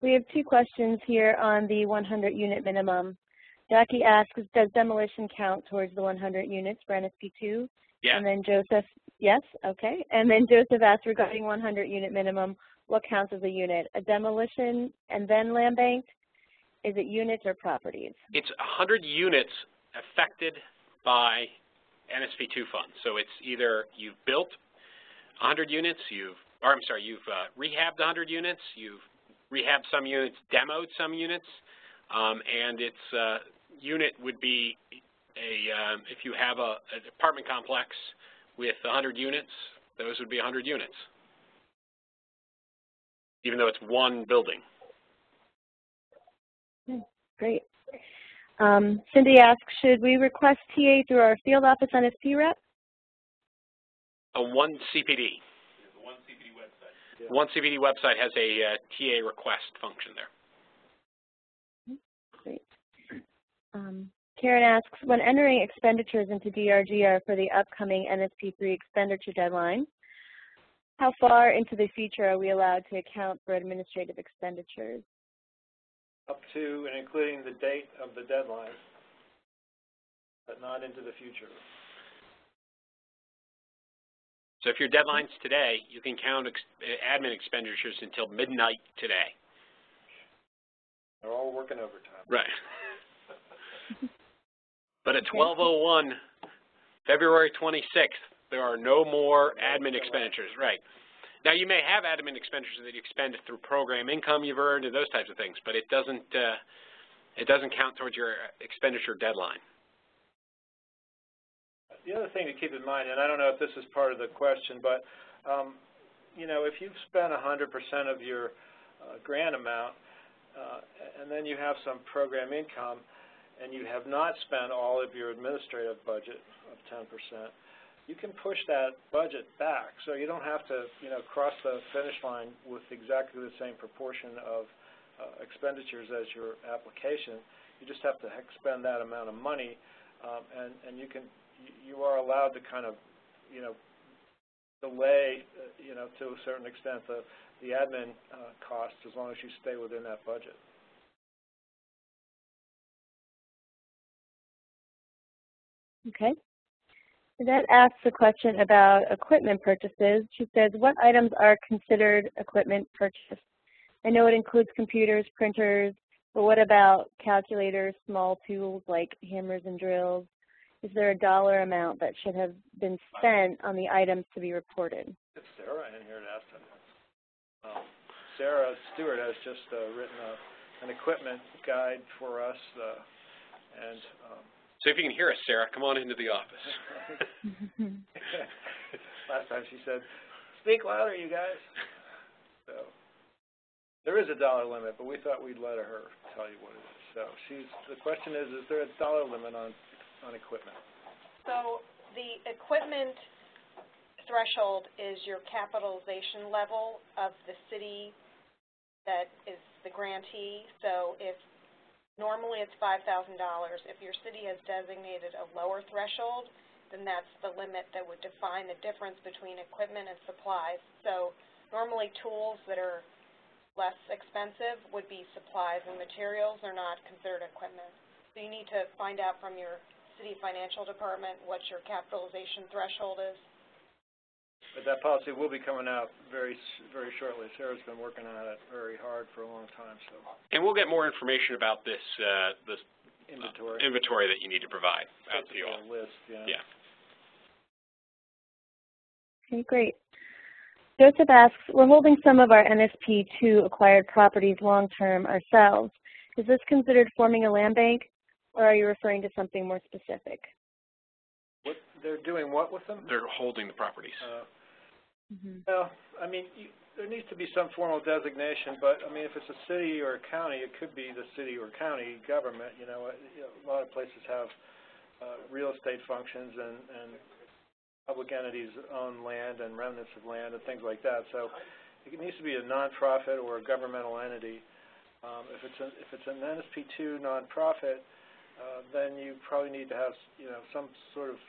Speaker 2: We have 2 questions here on the 100-unit minimum. Jackie asks, does demolition count towards the 100 units for NSP2?
Speaker 3: Yeah.
Speaker 2: And then Joseph, yes, okay. And then Joseph asks, regarding 100-unit minimum, what counts as a unit? A demolition and then land banked? Is it units or properties?
Speaker 3: It's 100 units affected by NSP2 funds. So it's either you've built 100 units, you've rehabbed 100 units, you've rehabbed some units, demoed some units, and its unit would be if you have an apartment complex with 100 units, those would be 100 units, even though it's one building.
Speaker 2: Okay, great. Cindy asks, should we request TA through our field office NSP rep?
Speaker 3: One CPD.
Speaker 7: The one CPD website.
Speaker 3: Yeah. One CPD website has a TA request function there.
Speaker 2: Great. Karen asks, when entering expenditures into DRGR for the upcoming NSP3 expenditure deadline, how far into the future are we allowed to account for administrative expenditures?
Speaker 4: Up to and including the date of the deadline, but not into the future.
Speaker 3: So if your deadline's today, you can count admin expenditures until midnight today.
Speaker 4: They're all working overtime.
Speaker 3: Right. But at 12:01, February 26th, there are no more admin expenditures. Right. Now, you may have admin expenditures that you expend through program income you've earned and those types of things, but it doesn't count towards your expenditure deadline.
Speaker 4: The other thing to keep in mind, and I don't know if this is part of the question, but if you've spent 100% of your grant amount and then you have some program income and you have not spent all of your administrative budget of 10%, you can push that budget back. So you don't have to cross the finish line with exactly the same proportion of expenditures as your application. You just have to expend that amount of money, and you are allowed to kind of delay to a certain extent the admin costs as long as you stay within that budget.
Speaker 2: Okay. That asks a question about equipment purchases. She says, what items are considered equipment purchase? I know it includes computers, printers, but what about calculators, small tools like hammers and drills? Is there a dollar amount that should have been spent on the items to be reported?
Speaker 4: It's Sarah in here to ask that. Sarah Stewart has just written an equipment guide for us,
Speaker 3: so if you can hear us, Sarah, come on into the office.
Speaker 4: Last time she said, "Speak louder, you guys." So there is a dollar limit, but we thought we'd let her tell you what it is. So the question is there a dollar limit on equipment?
Speaker 8: So the equipment threshold is your capitalization level of the city that is the grantee. So if normally it's $5,000, if your city has designated a lower threshold, then that's the limit that would define the difference between equipment and supplies. So normally tools that are less expensive would be supplies, and materials are not considered equipment. So you need to find out from your city financial department what your capitalization threshold is.
Speaker 4: But that policy will be coming out very, very shortly. Sarah's been working on it very hard for a long time. So.
Speaker 3: And we'll get more information about this
Speaker 4: inventory
Speaker 3: that you need to provide out to you all.
Speaker 4: List,
Speaker 3: yeah.
Speaker 2: Okay, great. Joseph asks, we're holding some of our NSP2 acquired properties long-term ourselves. Is this considered forming a land bank, or are you referring to something more specific?
Speaker 4: What, they're doing what with them?
Speaker 3: They're holding the properties.
Speaker 4: Well, I mean, there needs to be some formal designation, but I mean, if it's a city or a county, it could be the city or county government. You know, a lot of places have real estate functions and public entities own land and remnants of land and things like that. So it needs to be a nonprofit or a governmental entity. If it's an NSP2 nonprofit, then you probably need to have some sort of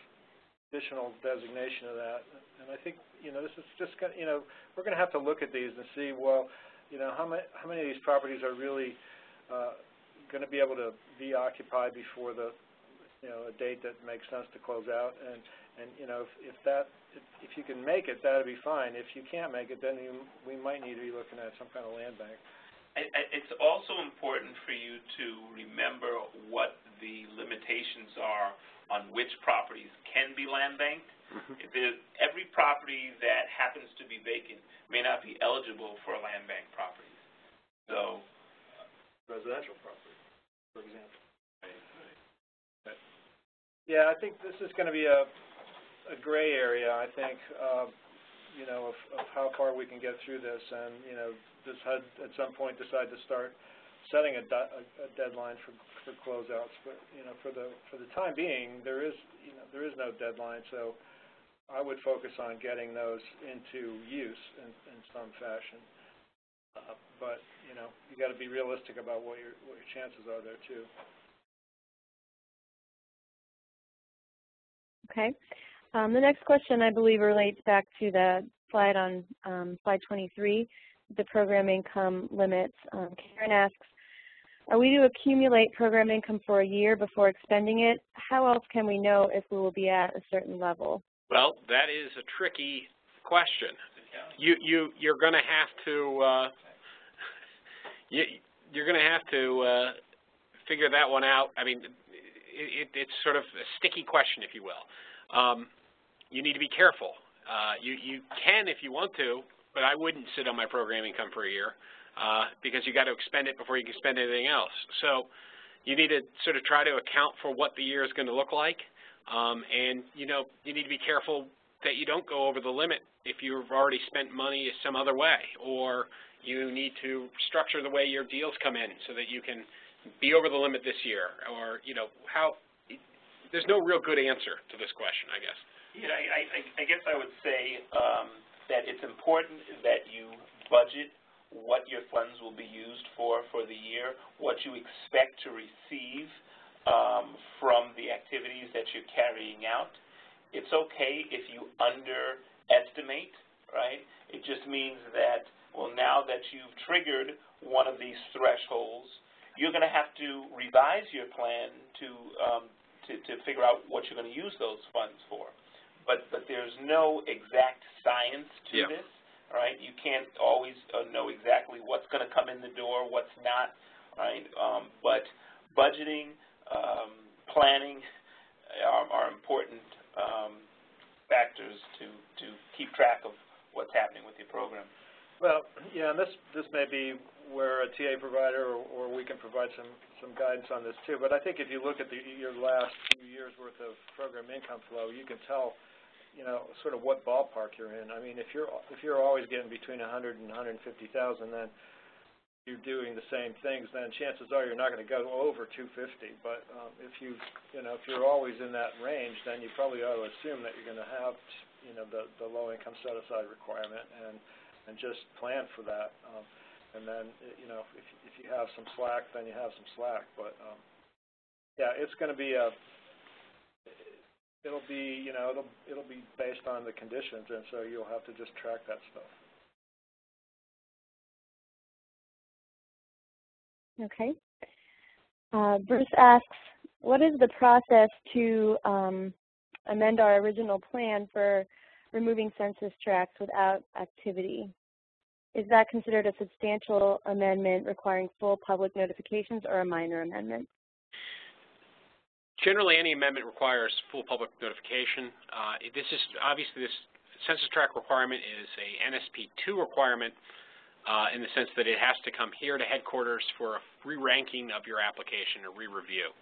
Speaker 4: additional designation of that. And I think this is just we're going to have to look at these and see, well, how many of these properties are really going to be able to be occupied before the a date that makes sense to close out. And if you can make it, that'll be fine. If you can't make it, then we might need to be looking at some kind of land bank.
Speaker 7: It's also important for you to remember what the limitations are on which properties can be land banked. Every property that happens to be vacant may not be eligible for a land bank property. So,
Speaker 4: residential property, for example. Yeah, I think this is going to be a gray area, I think, of how far we can get through this. And, does HUD at some point decide to start setting a deadline for closeouts? But, for the time being, there is no deadline. So I would focus on getting those into use in some fashion. But, you got to be realistic about what your chances are there, too.
Speaker 2: Okay. The next question, I believe, relates back to the slide on slide 23, the program income limits. Karen asks, are we to accumulate program income for a year before expending it? How else can we know if we will be at a certain level?
Speaker 3: Well, that is a tricky question. You're going to have to you're going to have to figure that one out. I mean, it's sort of a sticky question, if you will. You need to be careful. You can if you want to, but I wouldn't sit on my program income for a year because you got to expend it before you can spend anything else. So you need to sort of try to account for what the year is going to look like, and you need to be careful that you don't go over the limit if you've already spent money some other way, or you need to structure the way your deals come in so that you can be over the limit this year, or there's no real good answer to this question, I guess.
Speaker 7: Yeah, I guess I would say that it's important that you budget what your funds will be used for the year, what you expect to receive from the activities that you're carrying out. It's okay if you underestimate, right? It just means that, well, now that you've triggered one of these thresholds, you're going to have to revise your plan to figure out what you're going to use those funds for. But there's no exact science to this. right? You can't always know exactly what's going to come in the door, what's not, right? But budgeting, planning are important factors to keep track of what's happening with your program.
Speaker 4: Well, yeah, and this may be where a TA provider or we can provide some guidance on this too. But I think if you look at your last few years worth of program income flow, you can tell, you know, sort of what ballpark you're in. I mean, if you're always getting between 100 and 150,000, then you're doing the same things. Then chances are you're not going to go over 250. But if you're always in that range, then you probably ought to assume that you're going to have, you know, the low income set aside requirement and just plan for that. And then, you know, if you have some slack, then you have some slack. But yeah, it's going to be it'll be based on the conditions, and so you'll have to just track that stuff.
Speaker 2: Okay. Bruce asks, what is the process to amend our original plan for removing census tracts without activity? Is that considered a substantial amendment requiring full public notifications or a minor amendment?
Speaker 3: Generally, any amendment requires full public notification. This census tract requirement is a NSP2 requirement in the sense that it has to come here to headquarters for a re-ranking of your application or re-review.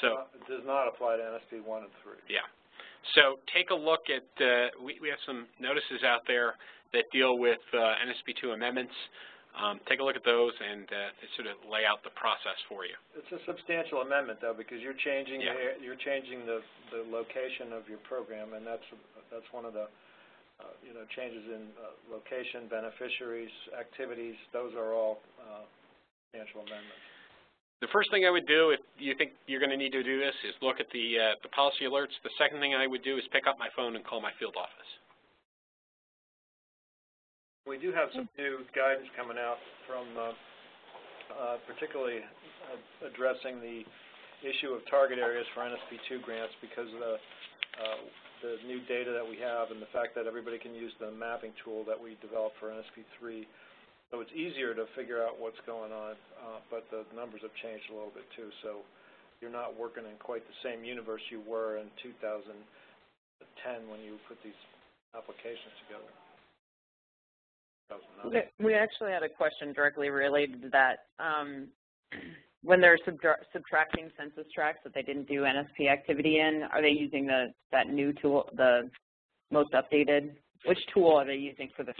Speaker 3: So
Speaker 4: it does not apply to NSP 1 and 3.
Speaker 3: Yeah. So take a look at, we have some notices out there that deal with NSP2 amendments. Take a look at those and sort of lay out the process for you.
Speaker 4: It's a substantial amendment, though, because you're changing the location of your program, and that's one of the changes in location, beneficiaries, activities. Those are all substantial amendments.
Speaker 3: The first thing I would do if you think you're going to need to do this is look at the policy alerts. The second thing I would do is pick up my phone and call my field office.
Speaker 4: We do have some new guidance coming out from particularly addressing the issue of target areas for NSP2 grants because of the new data that we have and the fact that everybody can use the mapping tool that we developed for NSP3. So it's easier to figure out what's going on, but the numbers have changed a little bit too. So you're not working in quite the same universe you were in 2010 when you put these applications together.
Speaker 1: We actually had a question directly related to that. When they're subtracting census tracts that they didn't do NSP activity in, are they using that new tool, the most updated? Which tool are they using for the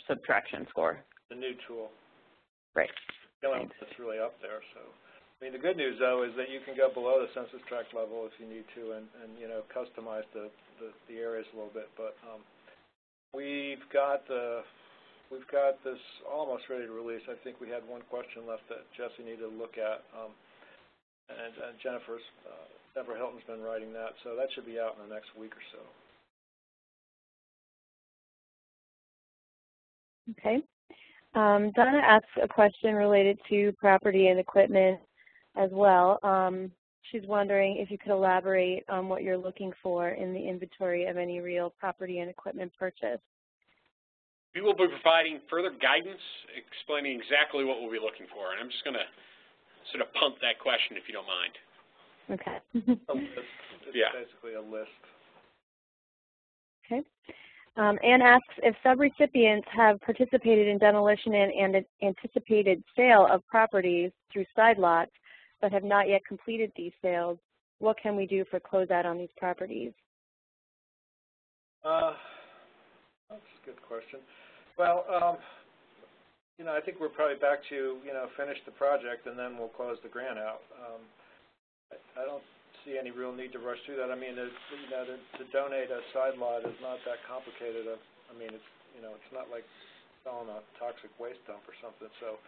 Speaker 1: subtraction score?
Speaker 4: The new tool.
Speaker 1: Right.
Speaker 4: The only one that's really up there. So, I mean, the good news though is that you can go below the census tract level if you need to, and customize the areas a little bit. But we've got this almost ready to release. I think we had one question left that Jesse needed to look at, and Jennifer Hilton's been writing that, so that should be out in the next week or so.
Speaker 2: Okay. Donna asks a question related to property and equipment as well. She's wondering if you could elaborate on what you're looking for in the inventory of any real property and equipment purchase.
Speaker 3: We will be providing further guidance explaining exactly what we'll be looking for, and I'm just going to sort of pump that question if you don't mind.
Speaker 2: Okay.
Speaker 4: It's basically a list.
Speaker 2: Okay. Anne asks if subrecipients have participated in demolition and anticipated sale of properties through side lots but have not yet completed these sales, what can we do for closeout on these properties?
Speaker 4: That's a good question. Well, I think we're probably back to, finish the project and then we'll close the grant out. I don't see any real need to rush through that. I mean, to donate a side lot is not that complicated. I mean, it's not like selling a toxic waste dump or something. So,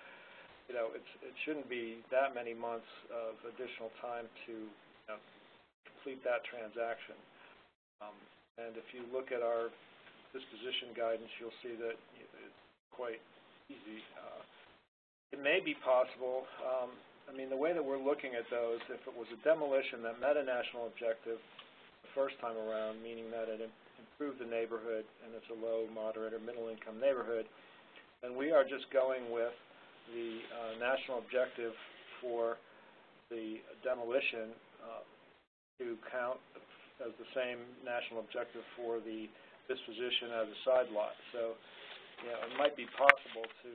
Speaker 4: it shouldn't be that many months of additional time to complete that transaction. And if you look at our disposition guidance, you'll see that it's quite easy. It may be possible. I mean, the way that we're looking at those, if it was a demolition that met a national objective the first time around, meaning that it improve the neighborhood, and it's a low, moderate, or middle-income neighborhood. And we are just going with the national objective for the demolition to count as the same national objective for the disposition as a side lot. So, it might be possible to,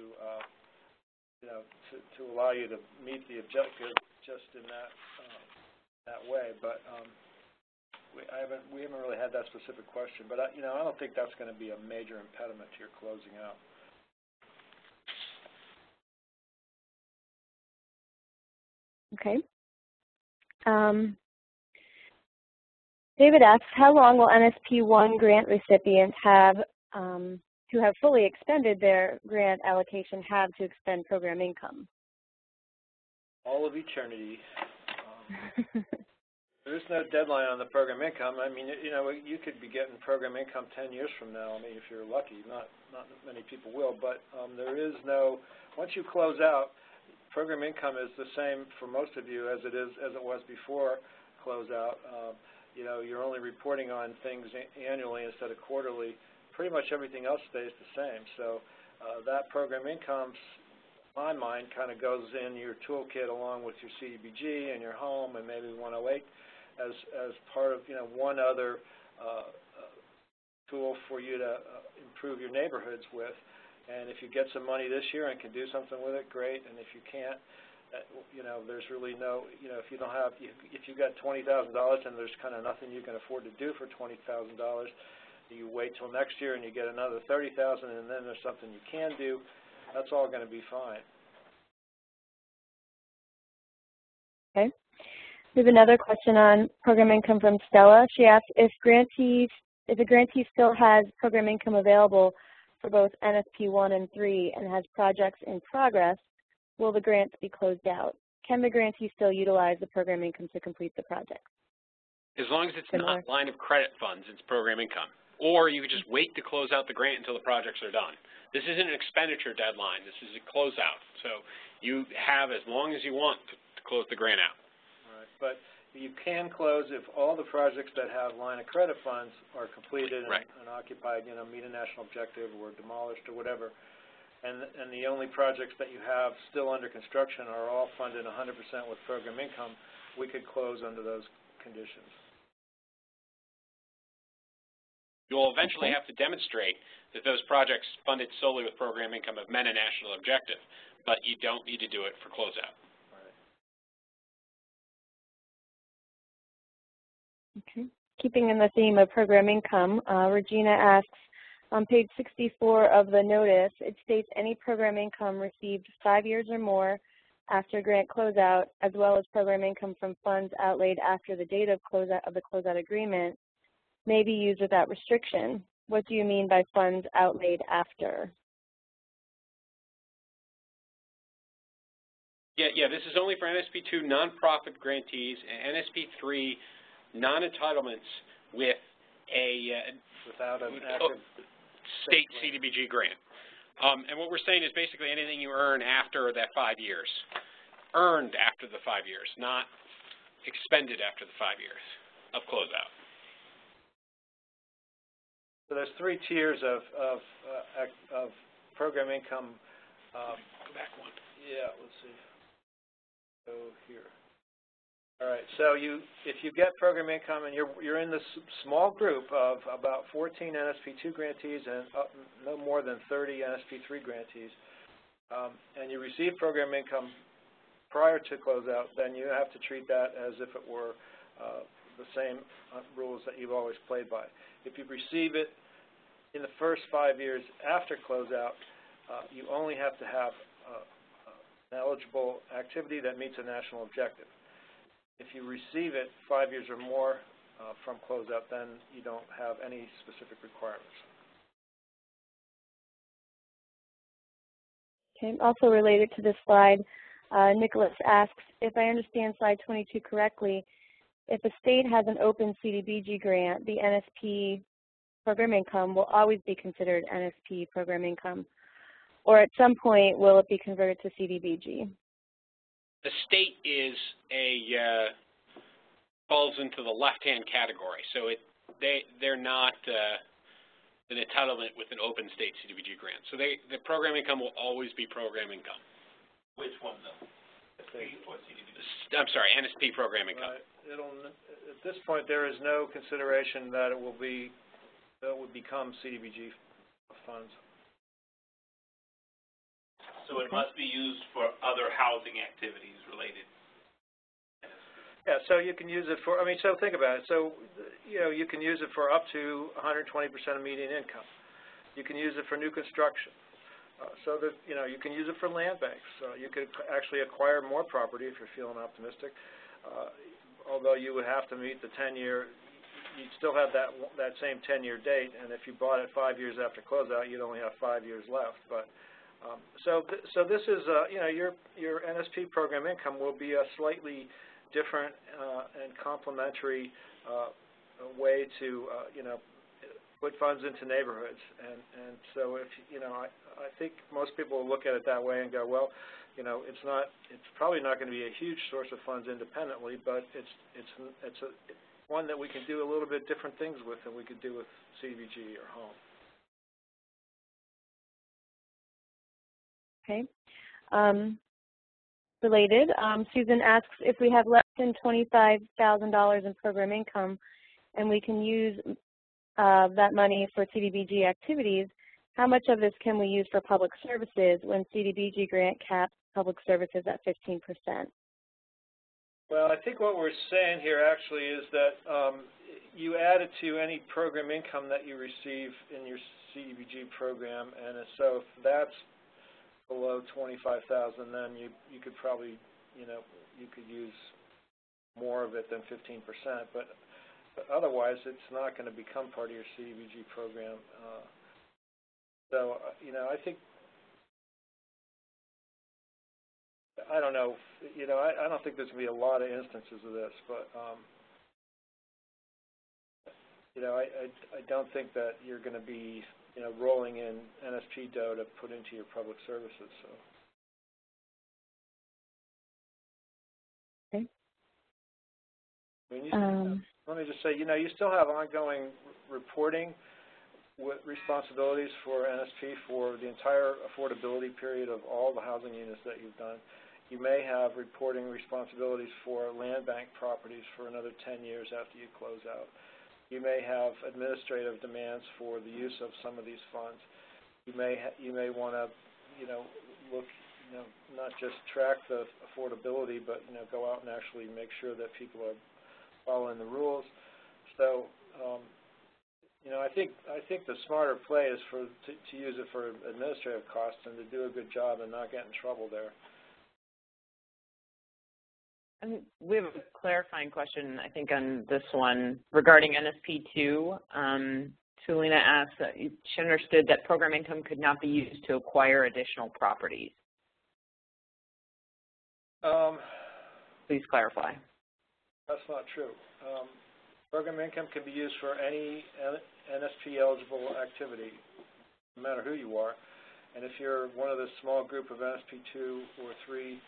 Speaker 4: to allow you to meet the objective just in that way. But we haven't really had that specific question. But I don't think that's going to be a major impediment to your closing out.
Speaker 2: Okay. David asks, how long will NSP1 grant recipients have who have fully expended their grant allocation have to expend program income?
Speaker 4: All of eternity. There is no deadline on the program income. I mean, you could be getting program income 10 years from now. I mean, if you're lucky, not many people will, but there is no, once you close out, program income is the same for most of you as it was before closeout. You're only reporting on things annually instead of quarterly. Pretty much everything else stays the same. So that program income, in my mind, kind of goes in your toolkit along with your CDBG and your home and maybe 108 as part of one other tool for you to improve your neighborhoods with. And if you get some money this year and can do something with it, great. And if you can't, there's really no, if you don't have, if you got $20,000 and there's kind of nothing you can afford to do for $20,000, you wait till next year and you get another $30,000, and then there's something you can do. That's all going to be fine.
Speaker 2: Okay. We have another question on program income from Stella. She asks if a grantee still has program income available for both NSP1 and 3 and has projects in progress, will the grants be closed out? Can the grantee still utilize the program income to complete the project?
Speaker 3: As long as it's not line of credit funds, it's program income. Or you could just wait to close out the grant until the projects are done. This isn't an expenditure deadline. This is a closeout. So you have as long as you want to close the grant out.
Speaker 4: All right. But you can close if all the projects that have line of credit funds are completed and occupied, meet a national objective or demolished or whatever. And the only projects that you have still under construction are all funded 100% with program income. We could close under those conditions.
Speaker 3: You'll eventually have to demonstrate that those projects funded solely with program income have met a national objective, but you don't need to do it for closeout.
Speaker 2: Okay. Keeping in the theme of program income, Regina asks, on page 64 of the notice, it states any program income received 5 years or more after grant closeout, as well as program income from funds outlaid after the date of the closeout agreement, may be used without restriction. What do you mean by funds outlaid after?
Speaker 3: Yeah, this is only for NSP2 nonprofit grantees and NSP3 non-entitlements with a
Speaker 4: without an active
Speaker 3: state CDBG grant. And what we're saying is basically anything you earn after that 5 years. Earned after the 5 years, not expended after the 5 years of closeout.
Speaker 4: So there's 3 tiers of program income.
Speaker 3: Go back one.
Speaker 4: Yeah, let's see. Go here. All right. So if you get program income and you're in this small group of about 14 NSP2 grantees and no more than 30 NSP3 grantees, and you receive program income prior to closeout, then you have to treat that as if it were the same rules that you've always played by. If you receive it in the first 5 years after closeout, you only have to have an eligible activity that meets a national objective. If you receive it 5 years or more from closeout, then you don't have any specific requirements.
Speaker 2: Okay, also related to this slide, Nicholas asks, if I understand slide 22 correctly, if a state has an open CDBG grant, the NSP program income will always be considered NSP program income, or at some point will it be converted to CDBG?
Speaker 3: The state is falls into the left-hand category, so they're not an entitlement with an open state CDBG grant. So the program income will always be program income.
Speaker 7: Which one, though? NSP or CDBG?
Speaker 3: I'm sorry, NSP program income.
Speaker 4: At this point, there is no consideration that it would become CDBG funds.
Speaker 7: So it must be used for other housing activities related.
Speaker 4: Yeah, so you can use it for, so think about it. So, you can use it for up to 120% of median income. You can use it for new construction. So that, you can use it for land banks. You could actually acquire more property if you're feeling optimistic. Although you would have to meet the 10-year, you'd still have that same 10-year date, and if you bought it 5 years after closeout, you'd only have 5 years left. But so this is, your NSP program income will be a slightly different and complementary way to, put funds into neighborhoods. And so if, I think most people will look at it that way and go, well, it's probably not going to be a huge source of funds independently, but it's one that we can do a little bit different things with than we could do with CDBG or home.
Speaker 2: Okay. Related, Susan asks if we have less than $25,000 in program income and we can use that money for CDBG activities, how much of this can we use for public services when CDBG grant caps public services at 15%?
Speaker 4: Well, I think what we're saying here actually is that you add it to any program income that you receive in your CDBG program, and so if that's below $25,000, then you could probably, you could use more of it than 15%. But otherwise, it's not going to become part of your CDBG program. So, I think, I don't know, I don't think there's going to be a lot of instances of this, but, I don't think that you're going to be, rolling in NSP dough to put into your public services. So.
Speaker 2: Okay.
Speaker 4: Let me just say, you still have ongoing reporting with responsibilities for NSP for the entire affordability period of all the housing units that you've done. You may have reporting responsibilities for land bank properties for another 10 years after you close out. You may have administrative demands for the use of some of these funds. You may want to, look, not just track the affordability, but go out and actually make sure that people are following the rules. So, I think the smarter play is to use it for administrative costs and to do a good job and not get in trouble there.
Speaker 1: And we have a clarifying question, I think, on this one regarding NSP2. Sulina asked that she understood that program income could not be used to acquire additional properties. Please clarify.
Speaker 4: That's not true. Program income can be used for any NSP-eligible activity, no matter who you are. And if you're one of the small group of NSP2 or 3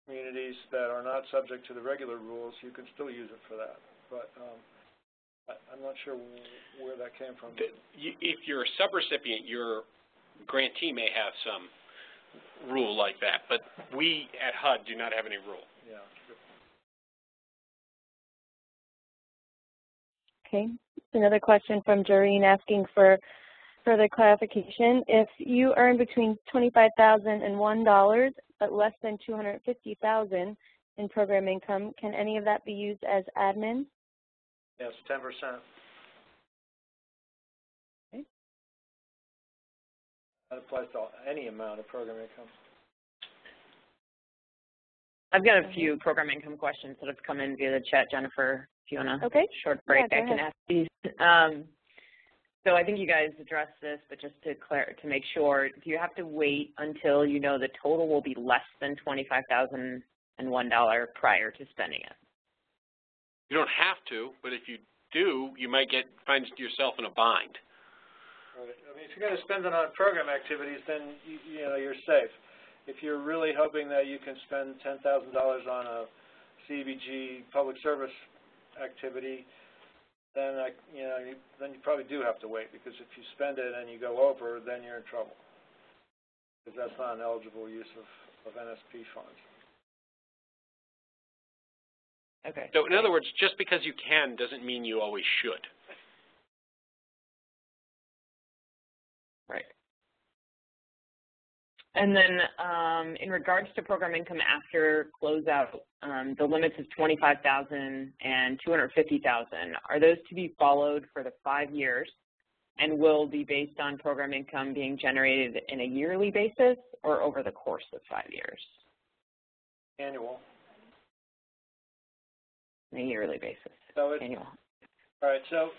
Speaker 4: communities that are not subject to the regular rules, you can still use it for that. But I'm not sure where that came from.
Speaker 3: If you're a subrecipient, your grantee may have some rule like that, but we at HUD do not have any rule.
Speaker 4: Yeah.
Speaker 2: Okay. Another question from Jareen asking for further clarification. If you earn between $25,000 and $1, but less than $250,000 in program income, can any of that be used as admin?
Speaker 4: Yes, 10%.
Speaker 2: Okay.
Speaker 4: That applies to any amount of program income.
Speaker 1: I've got a few program income questions that have come in via the chat, Jennifer. If you want a short break, I can ask these. So I think you guys addressed this, but just to make sure, do you have to wait until you know the total will be less than $25,001 prior to spending it?
Speaker 3: You don't have to, but if you do, you might find yourself in a bind.
Speaker 4: Right. I mean, if you're going to spend it on program activities, then you're safe. If you're really hoping that you can spend $10,000 on a CDBG public service activity, then then you probably do have to wait, because if you spend it and you go over, then you're in trouble, because that's not an eligible use of NSP funds.
Speaker 1: Okay.
Speaker 3: So in other words, just because you can doesn't mean you always should.
Speaker 1: Right. And then in regards to program income after closeout, the limits is $25,000 and $250,000. Are those to be followed for the 5 years, and will be based on program income being generated in a yearly basis or over the course of 5 years?
Speaker 4: Annual.
Speaker 1: On a yearly basis.
Speaker 4: So it's,
Speaker 1: annual.
Speaker 4: All right. So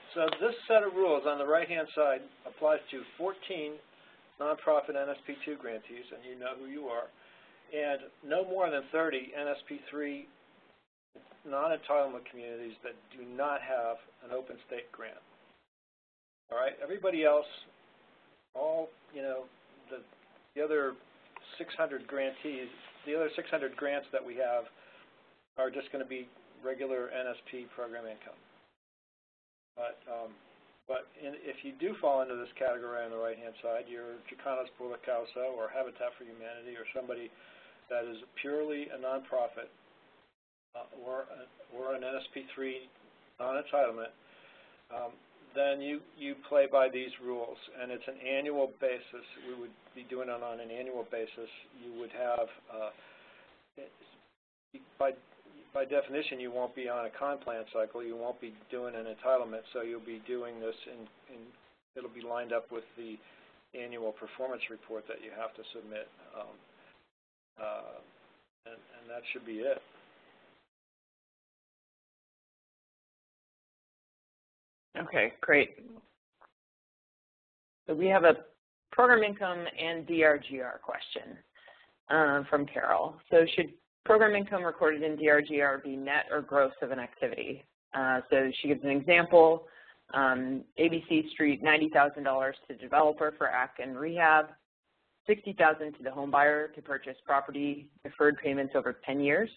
Speaker 4: this set of rules on the right-hand side applies to 14 nonprofit NSP2 grantees, and you know who you are, and no more than 30 NSP3 non-entitlement communities that do not have an open state grant. All right, everybody else, all, the other 600 grantees, the other 600 grants that we have are just going to be regular NSP program income. But if you do fall into this category on the right-hand side, you're Chicanos por la Causa or Habitat for Humanity, or somebody that is purely a nonprofit or an NSP3 non-entitlement, then you play by these rules, and it's an annual basis. We would be doing it on an annual basis. You would have, by definition, you won't be on a con plan cycle. You won't be doing an entitlement, so you'll be doing this it'll be lined up with the annual performance report that you have to submit, and that should be it.
Speaker 1: Okay, great. So we have a program income and DRGR question from Carol. So should program income recorded in DRGR be net or gross of an activity? So she gives an example, ABC Street, $90,000 to developer for AC and rehab, $60,000 to the home buyer to purchase property, deferred payments over 10 years,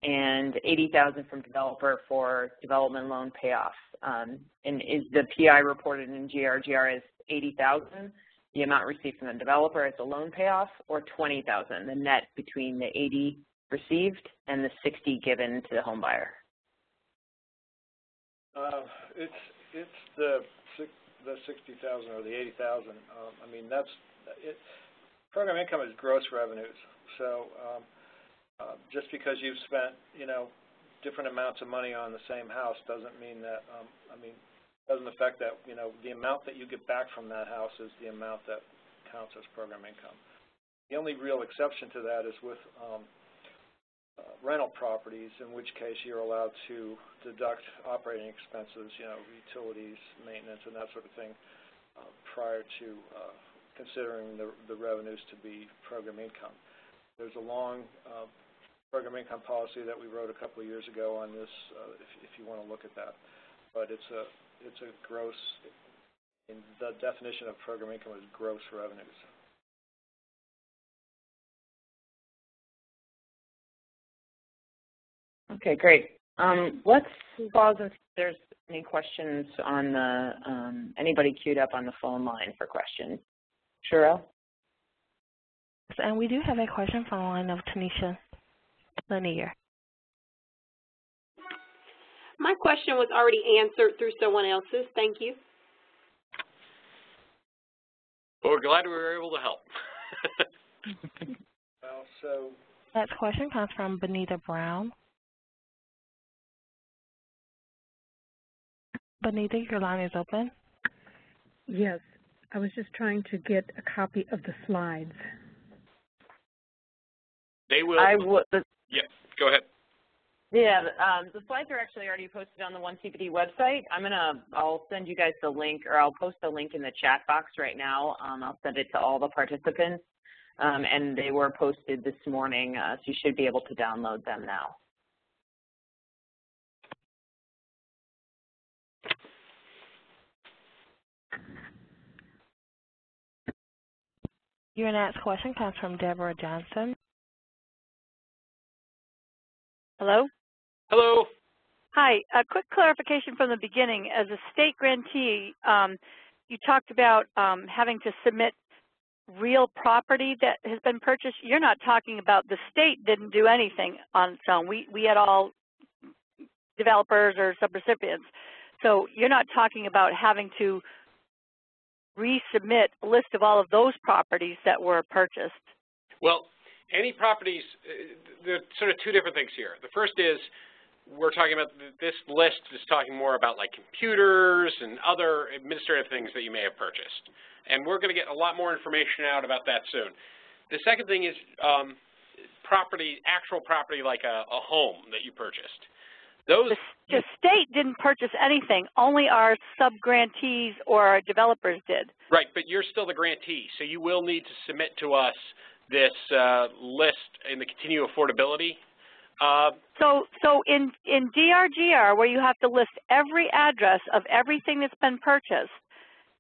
Speaker 1: and $80,000 from developer for development loan payoff. And is the PI reported in DRGR as $80,000, the amount received from the developer as a loan payoff, or $20,000, the net between the $80,000 received and the $60,000 given to the home buyer?
Speaker 4: It's the $60,000 or the $80,000. I mean, that's it. Program income is gross revenues. So just because you've spent different amounts of money on the same house doesn't mean that doesn't affect that the amount that you get back from that house is the amount that counts as program income. The only real exception to that is with rental properties, in which case you're allowed to deduct operating expenses, utilities, maintenance, and that sort of thing, prior to considering the revenues to be program income. There's a long program income policy that we wrote a couple of years ago on this, if you want to look at that. But it's a gross, and the definition of program income is gross revenues.
Speaker 1: Okay, great. Let's pause if there's any questions on the, anybody queued up on the phone line for questions. Sherelle?
Speaker 5: And we do have a question from the line of Tanisha Lanier.
Speaker 9: My question was already answered through someone else's. Thank you.
Speaker 3: Well, we're glad we were able to help.
Speaker 4: Well, so
Speaker 5: Next question comes from Benita Brown. Benita, your line is open.
Speaker 10: Yes, I was just trying to get a copy of the slides.
Speaker 3: They will. Yeah, go ahead.
Speaker 1: Yeah, the slides are actually already posted on the 1CPD website. I'll send you guys the link, or I'll post the link in the chat box right now. I'll send it to all the participants, and they were posted this morning, so you should be able to download them now.
Speaker 5: Your next question comes from Deborah Johnson.
Speaker 9: Hello?
Speaker 3: Hello.
Speaker 11: Hi, a quick clarification from the beginning. As a state grantee, you talked about having to submit real property that has been purchased. You're not talking about the state didn't do anything on its own. We had all developers or subrecipients. So you're not talking about having to resubmit a list of all of those properties that were purchased.
Speaker 3: Well, any properties, there are sort of two different things here. The first is we're talking about, this list is talking more about like computers and other administrative things that you may have purchased. And we're going to get a lot more information out about that soon. The second thing is property, actual property like a home that you purchased. Those
Speaker 11: the state didn't purchase anything. Only our sub-grantees or our developers did.
Speaker 3: Right, but you're still the grantee, so you will need to submit to us this list in the continued affordability.
Speaker 11: So in DRGR, where you have to list every address of everything that's been purchased,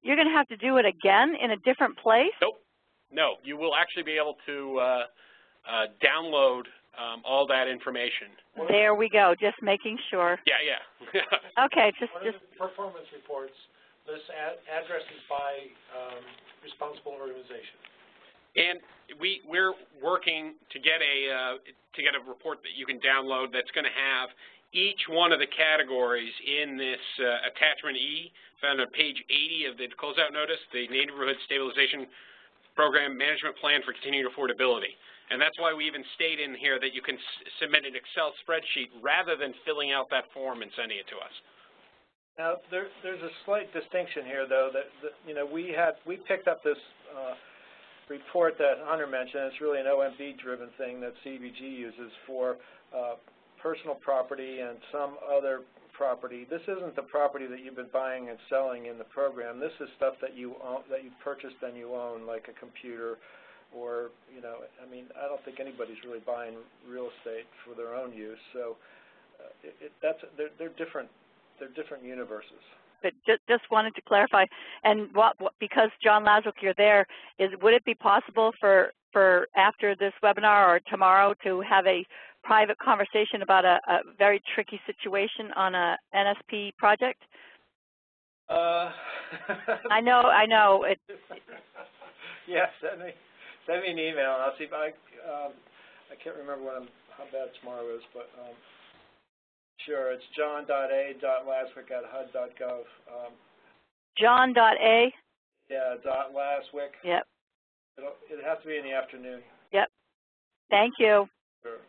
Speaker 11: you're going to have to do it again in a different place?
Speaker 3: Nope. No, you will actually be able to download all that information.
Speaker 11: There we go, just making sure.
Speaker 3: Yeah.
Speaker 11: Okay, just
Speaker 6: performance reports list addresses by responsible organization.
Speaker 3: And we're working to get a report that you can download that's going to have each one of the categories in this attachment E found on page 80 of the closeout notice, the Neighborhood Stabilization Program Management Plan for Continued Affordability. And that's why we even state in here that you can submit an Excel spreadsheet rather than filling out that form and sending it to us.
Speaker 4: Now, there's a slight distinction here, though, that you know, we picked up this report that Hunter mentioned. It's really an OMB-driven thing that CDBG uses for personal property and some other property. This isn't the property that you've been buying and selling in the program. This is stuff that you own, that you purchased and you own, like a computer, or, you know, I mean, I don't think anybody's really buying real estate for their own use. So they're different universes.
Speaker 11: But just wanted to clarify, and because John Laswick, you're there, would it be possible for after this webinar or tomorrow to have a private conversation about a very tricky situation on a NSP project? I know.
Speaker 4: Yeah, send me an email, and I'll see if I can't remember how bad tomorrow is, but sure, it's john.a.laswick@hud.gov.
Speaker 11: John.a?
Speaker 4: Yeah, .laswick.
Speaker 11: Yep.
Speaker 4: It has to be in the afternoon.
Speaker 11: Yep. Thank you.
Speaker 4: Sure.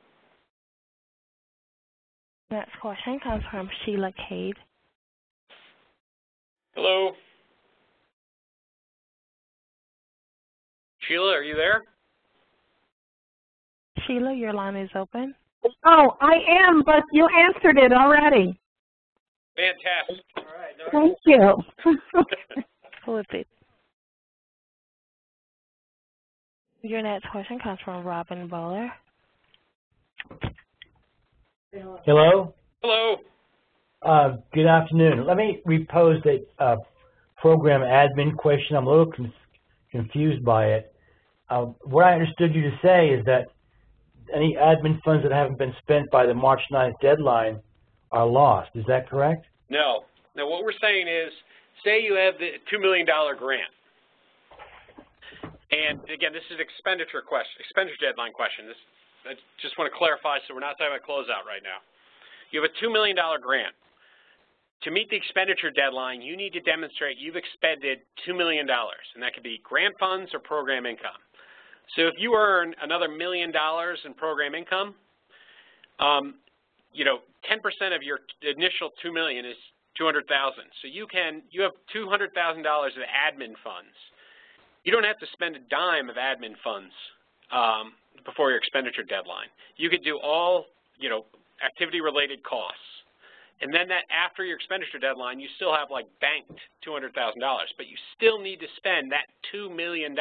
Speaker 5: Next question comes from Sheila Cade.
Speaker 3: Hello. Sheila, are you there?
Speaker 5: Sheila, your line is open.
Speaker 12: Oh, I am, but you answered it already.
Speaker 3: Fantastic. All right.
Speaker 12: Thank you.
Speaker 5: Flip it. Your next question comes from Robin Bowler.
Speaker 13: Hello?
Speaker 3: Hello.
Speaker 13: Good afternoon. Let me repose the program admin question. I'm a little confused by it. What I understood you to say is that any admin funds that haven't been spent by the March 9th deadline are lost. Is that correct?
Speaker 3: No. Now, what we're saying is, say you have the $2 million grant. And again, this is an expenditure deadline question. I just want to clarify, so we're not talking about closeout right now. You have a $2 million grant. To meet the expenditure deadline, you need to demonstrate you've expended $2 million, and that could be grant funds or program income. So if you earn another $1 million in program income, you know, 10% of your initial $2 million is $200,000. So you have $200,000 of admin funds. You don't have to spend a dime of admin funds before your expenditure deadline. You could do all, you know, activity-related costs. And then that after your expenditure deadline, you still have like banked $200,000, but you still need to spend that $2 million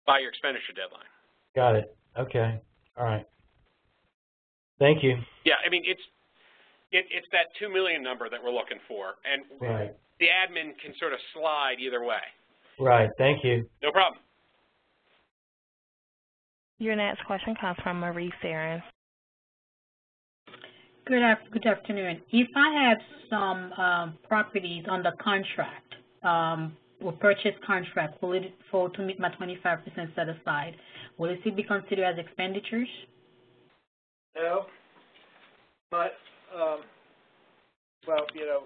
Speaker 3: by your expenditure deadline.
Speaker 13: Got it. Okay. All right. Thank you.
Speaker 3: Yeah, I mean, it's that $2 million number that we're looking for, and
Speaker 13: right.
Speaker 3: The admin can sort of slide either way.
Speaker 13: Right. Thank you.
Speaker 3: No problem.
Speaker 5: Your next question comes from Marie Farron.
Speaker 14: Good afternoon. If I have some properties under contract, or purchase contract, will it fall to meet my 25% set aside? Will it still be considered as expenditures?
Speaker 4: No, but well, you know,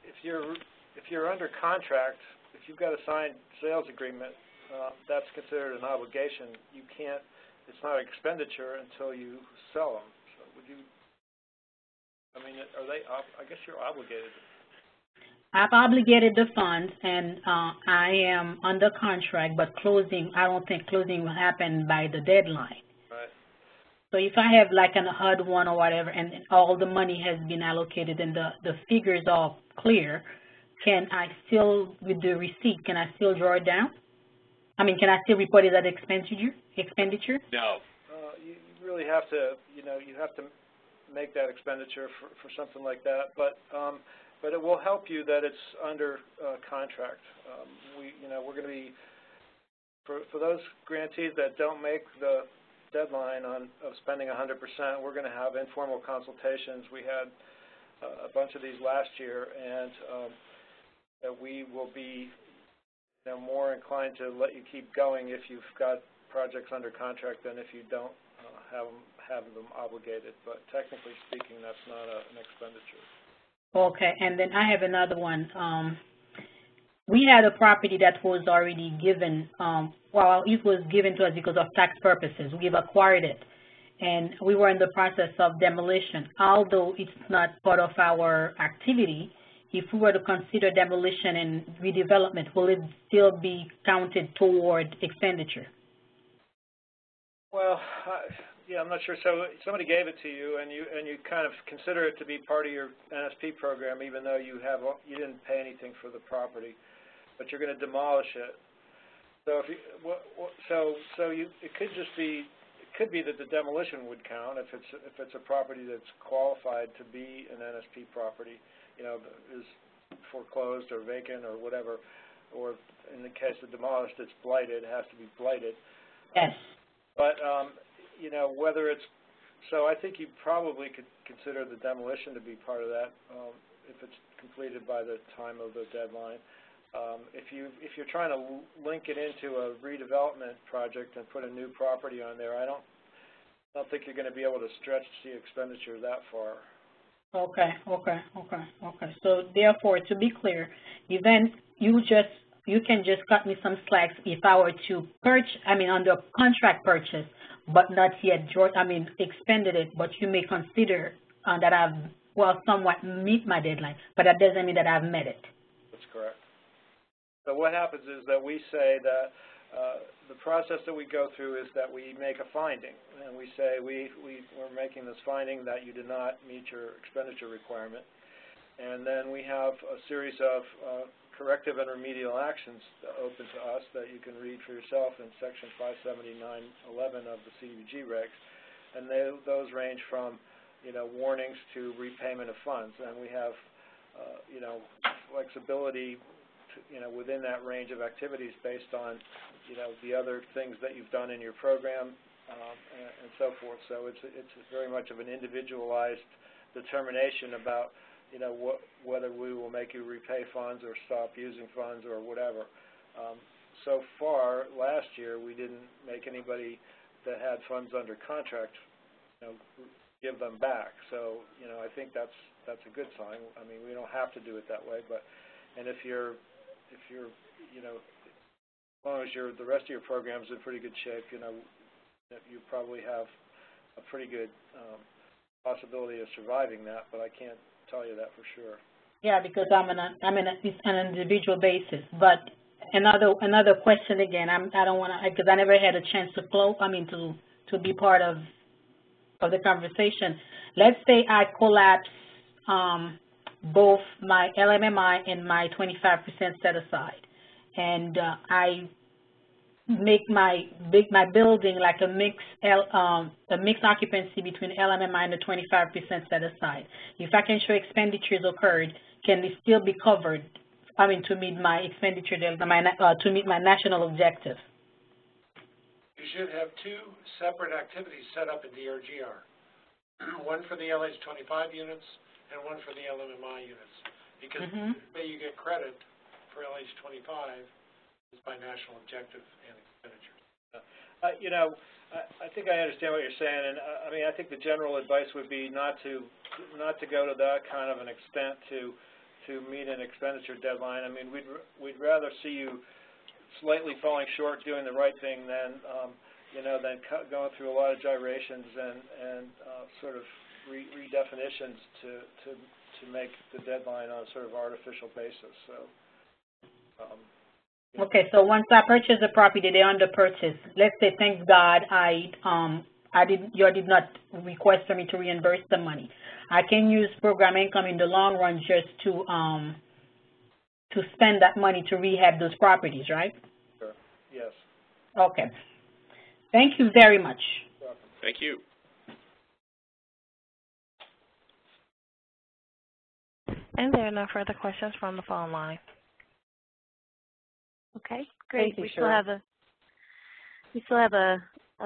Speaker 4: if you're under contract, if you've got a signed sales agreement, that's considered an obligation. You can't. It's not an expenditure until you sell them. So would you? I mean, are they? I guess you're obligated.
Speaker 14: I've obligated the funds, and I am under contract, but closing, I don't think closing will happen by the deadline.
Speaker 4: Right.
Speaker 14: So if I have like an HUD one or whatever, and all the money has been allocated and the figures are clear, can I still, with the receipt, can I still draw it down? I mean, can I still report it as expenditure?
Speaker 3: No.
Speaker 4: You really have to, you know, you have to make that expenditure for something like that, but it will help you that it's under contract. We're going to be, for those grantees that don't make the deadline of spending 100%, we're going to have informal consultations. We had a bunch of these last year, and that we will be more inclined to let you keep going if you've got projects under contract than if you don't have them obligated. But technically speaking, that's not an expenditure.
Speaker 14: Okay, and then I have another one. We had a property that was already given, well, it was given to us because of tax purposes. We've acquired it, and we were in the process of demolition. Although it's not part of our activity, if we were to consider demolition and redevelopment, will it still be counted toward expenditure?
Speaker 4: Well, yeah, I'm not sure. So somebody gave it to you, and you kind of consider it to be part of your NSP program, even though you didn't pay anything for the property, but you're going to demolish it. So if you, it could just be, it could be that the demolition would count if it's a property that's qualified to be an NSP property, is foreclosed or vacant or whatever, or in the case of demolished, it's blighted, it has to be blighted.
Speaker 14: Yes.
Speaker 4: But whether it's, so I think you probably could consider the demolition to be part of that if it's completed by the time of the deadline. If you're trying to link it into a redevelopment project and put a new property on there, I don't think you're going to be able to stretch the expenditure that far.
Speaker 14: Okay. So therefore, to be clear, even you can just cut me some slacks if I were to purchase, under contract purchase, but not yet, expended it, but you may consider that I've, somewhat meet my deadline, but that doesn't mean that I've met it.
Speaker 4: That's correct. So what happens is that we say that the process that we go through is that we make a finding, and we say we're making this finding that you did not meet your expenditure requirement, and then we have a series of corrective and remedial actions open to us that you can read for yourself in Section 579.11 of the CDBG regs, and those range from warnings to repayment of funds, and we have flexibility within that range of activities based on the other things that you've done in your program and so forth. So it's very much of an individualized determination about whether we will make you repay funds or stop using funds or whatever. So far, last year, we didn't make anybody that had funds under contract, give them back. So, I think that's a good sign. We don't have to do it that way, and if you're, as long as the rest of your program's in pretty good shape, you probably have a pretty good possibility of surviving that, but I can't tell you that for sure.
Speaker 14: Yeah, because it's on an individual basis. But another question again, I don't want to, because I never had a chance to to be part of the conversation. Let's say I collapse both my LMMI and my 25% set aside, and I make my building like a mixed occupancy between LMMI and the 25% set aside. If I can show expenditures occurred, can they still be covered? To meet my expenditure, to meet my national objective.
Speaker 6: You should have two separate activities set up in DRGR. one for the LH25 units and one for the LMMI units, because the way you get credit for LH25 is by national objective and expenditures.
Speaker 4: You know, I think I understand what you're saying, and I mean, I think the general advice would be not to go to that kind of an extent to meet an expenditure deadline. I mean, we'd rather see you slightly falling short doing the right thing than you know, than going through a lot of gyrations and sort of redefinitions to make the deadline on a sort of artificial basis. So.
Speaker 14: Okay, so once I purchase the property, they're under purchase. Let's say, thank God, you did not request for me to reimburse the money. I can use program income in the long run just to spend that money to rehab those properties, right?
Speaker 4: Sure. Yes.
Speaker 14: Okay. Thank you very much.
Speaker 3: Thank you.
Speaker 5: And there are no further questions from the phone line.
Speaker 2: Okay, great. We still have a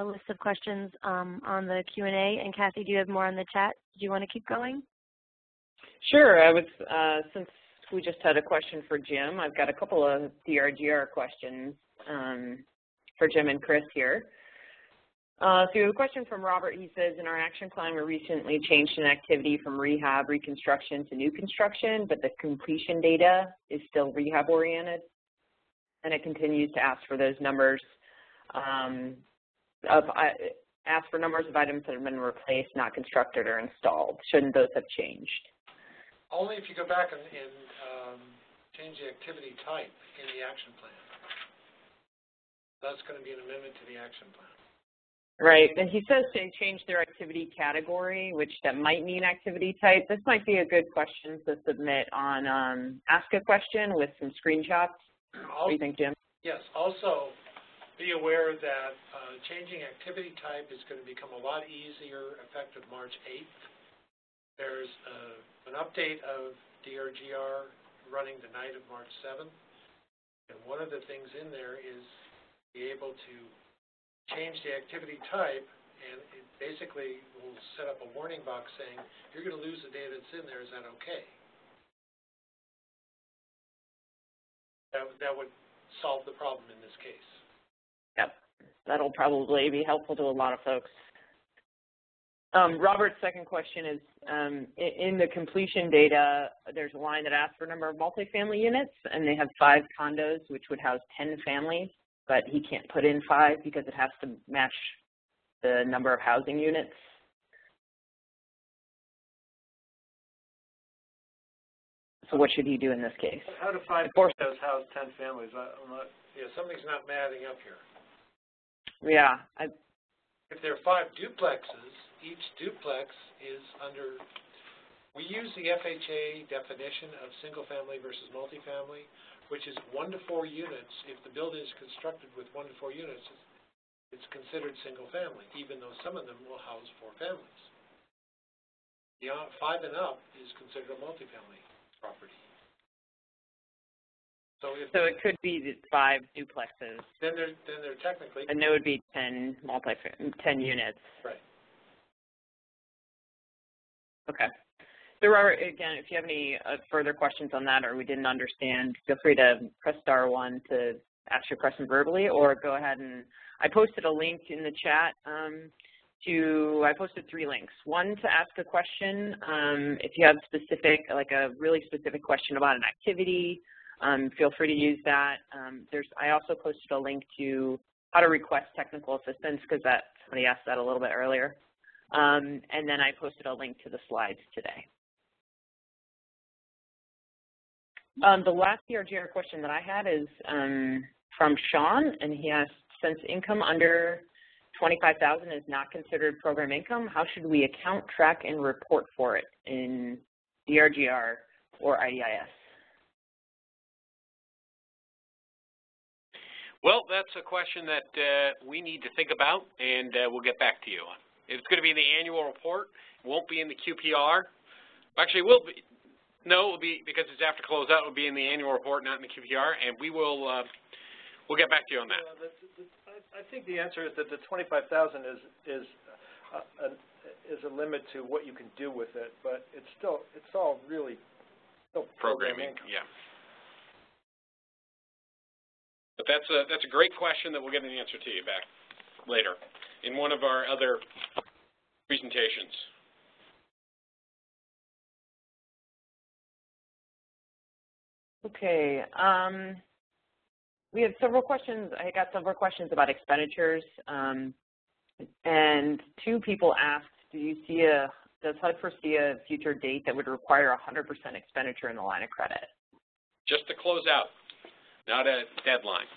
Speaker 2: list of questions on the Q&A. And Kathy, do you have more on the chat? Do you want to keep going?
Speaker 1: Sure. I was since we just had a question for Jim, I've got a couple of DRGR questions for Jim and Chris here. So we have a question from Robert. He says, in our action plan, we recently changed an activity from rehab reconstruction to new construction, but the completion data is still rehab oriented. And it continues to ask for those numbers, ask for numbers of items that have been replaced, not constructed or installed. Shouldn't those have changed?
Speaker 6: Only if you go back and change the activity type in the action plan. That's going to be an amendment to the action plan.
Speaker 1: Right, and he says to change their activity category, which that might mean activity type. This might be a good question to submit on Ask a Question with some screenshots. What do you think, Jim?
Speaker 6: Yes. Also, be aware that changing activity type is going to become a lot easier effective March 8th. There's an update of DRGR running the night of March 7th. And one of the things in there is be able to change the activity type, and it basically will set up a warning box saying, you're going to lose the data that's in there. Is that okay? That would solve the problem in this case.
Speaker 1: Yep, that'll probably be helpful to a lot of folks. Robert's second question is, in the completion data, there's a line that asks for number of multifamily units, and they have 5 condos, which would house 10 families, but he can't put in 5 because it has to match the number of housing units. So what should he do in this case?
Speaker 4: How do 5 condos house 10 families?
Speaker 6: Yeah, something's not adding up here.
Speaker 1: Yeah.
Speaker 6: If there are 5 duplexes, each duplex is under, we use the FHA definition of single family versus multifamily, which is 1 to 4 units. If the building is constructed with 1 to 4 units, it's considered single family, even though some of them will house 4 families. The 5 and up is considered a multifamily property. So
Speaker 1: it could be 5 duplexes.
Speaker 6: Then they're technically.
Speaker 1: And there would be 10 units.
Speaker 6: Right.
Speaker 1: Okay. There are, again, if you have any further questions on that or we didn't understand, feel free to press *1 to ask your question verbally, or go ahead and, I posted a link in the chat I posted 3 links. One, to ask a question. If you have specific, like a really specific question about an activity, feel free to use that. I also posted a link to how to request technical assistance, because somebody asked that a little bit earlier. And then I posted a link to the slides today. The last DRGR question that I had is from Sean, and he asked, since income under $25,000 is not considered program income, how should we account, track, and report for it in DRGR or IDIS?
Speaker 3: Well, that's a question that we need to think about, and we'll get back to you on. It's going to be in the annual report. It won't be in the QPR. Actually, it will be. No, it will be, because it's after closeout. It will be in the annual report, not in the QPR, and we will we'll get back to you on that.
Speaker 4: I think the answer is that the $25,000 is is a limit to what you can do with it, but it's all really still programming.
Speaker 3: Yeah. But that's a great question that we'll get an answer to you back later in one of our other presentations.
Speaker 1: Okay. We have several questions. I got several questions about expenditures, and two people asked, does HUD foresee a future date that would require 100% expenditure in the line of credit?
Speaker 3: Just to close out, not a deadline.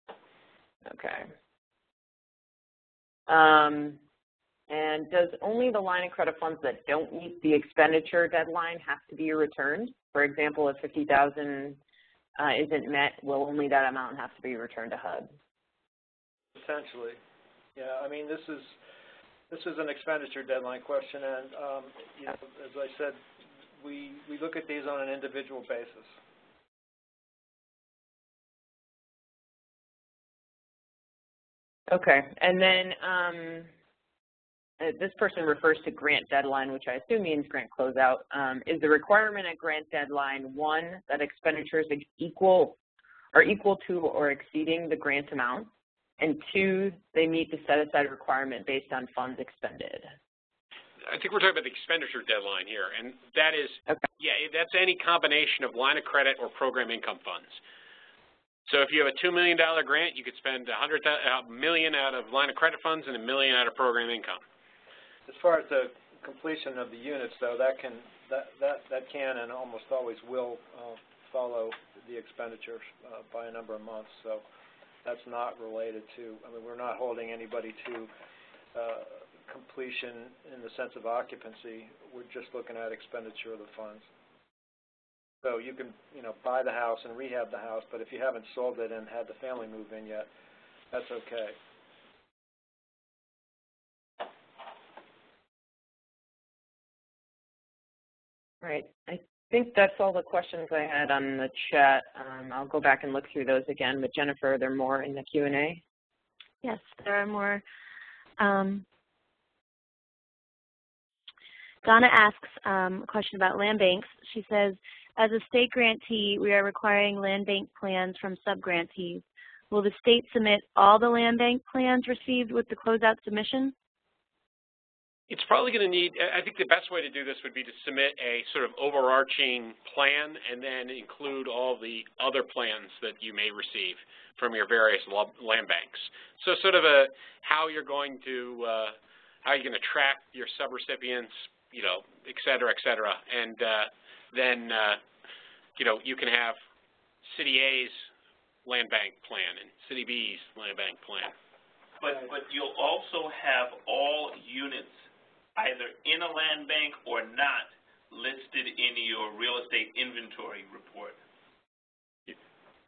Speaker 1: Yeah. Okay. And does only the line of credit funds that don't meet the expenditure deadline have to be returned? For example, if $50,000 isn't met, will only that amount have to be returned to HUD?
Speaker 4: Essentially, yeah. I mean, this is an expenditure deadline question, and you know, as I said, we look at these on an individual basis.
Speaker 1: Okay, and then this person refers to grant deadline, which I assume means grant closeout. Is the requirement at grant deadline, one, that expenditures are equal to or exceeding the grant amount, and two, they meet the set-aside requirement based on funds expended?
Speaker 3: I think we're talking about the expenditure deadline here, and that is,
Speaker 1: okay.
Speaker 3: Yeah, that's any combination of line of credit or program income funds. So if you have a $2 million grant, you could spend $100 million out of line of credit funds and $1 million out of program income.
Speaker 4: As far as the completion of the units, though, that can and almost always will follow the expenditures by a number of months. So that's not related to. I mean, we're not holding anybody to completion in the sense of occupancy. We're just looking at expenditure of the funds. So you can, you know, buy the house and rehab the house, but if you haven't sold it and had the family move in yet, that's okay.
Speaker 1: Right. I think that's all the questions I had on the chat. I'll go back and look through those again. But Jennifer, are there more in the Q&A?
Speaker 2: Yes, there are more. Donna asks a question about land banks. She says, as a state grantee, we are requiring land bank plans from sub-grantees. Will the state submit all the land bank plans received with the closeout submission?
Speaker 3: It's probably going to need, I think the best way to do this would be to submit a sort of overarching plan and then include all the other plans that you may receive from your various land banks. So sort of how you're going to track your subrecipients, you know, et cetera, and then you know, you can have City A's land bank plan and City B's land bank plan.
Speaker 7: But you'll also have all units either in a land bank or not listed in your real estate inventory report.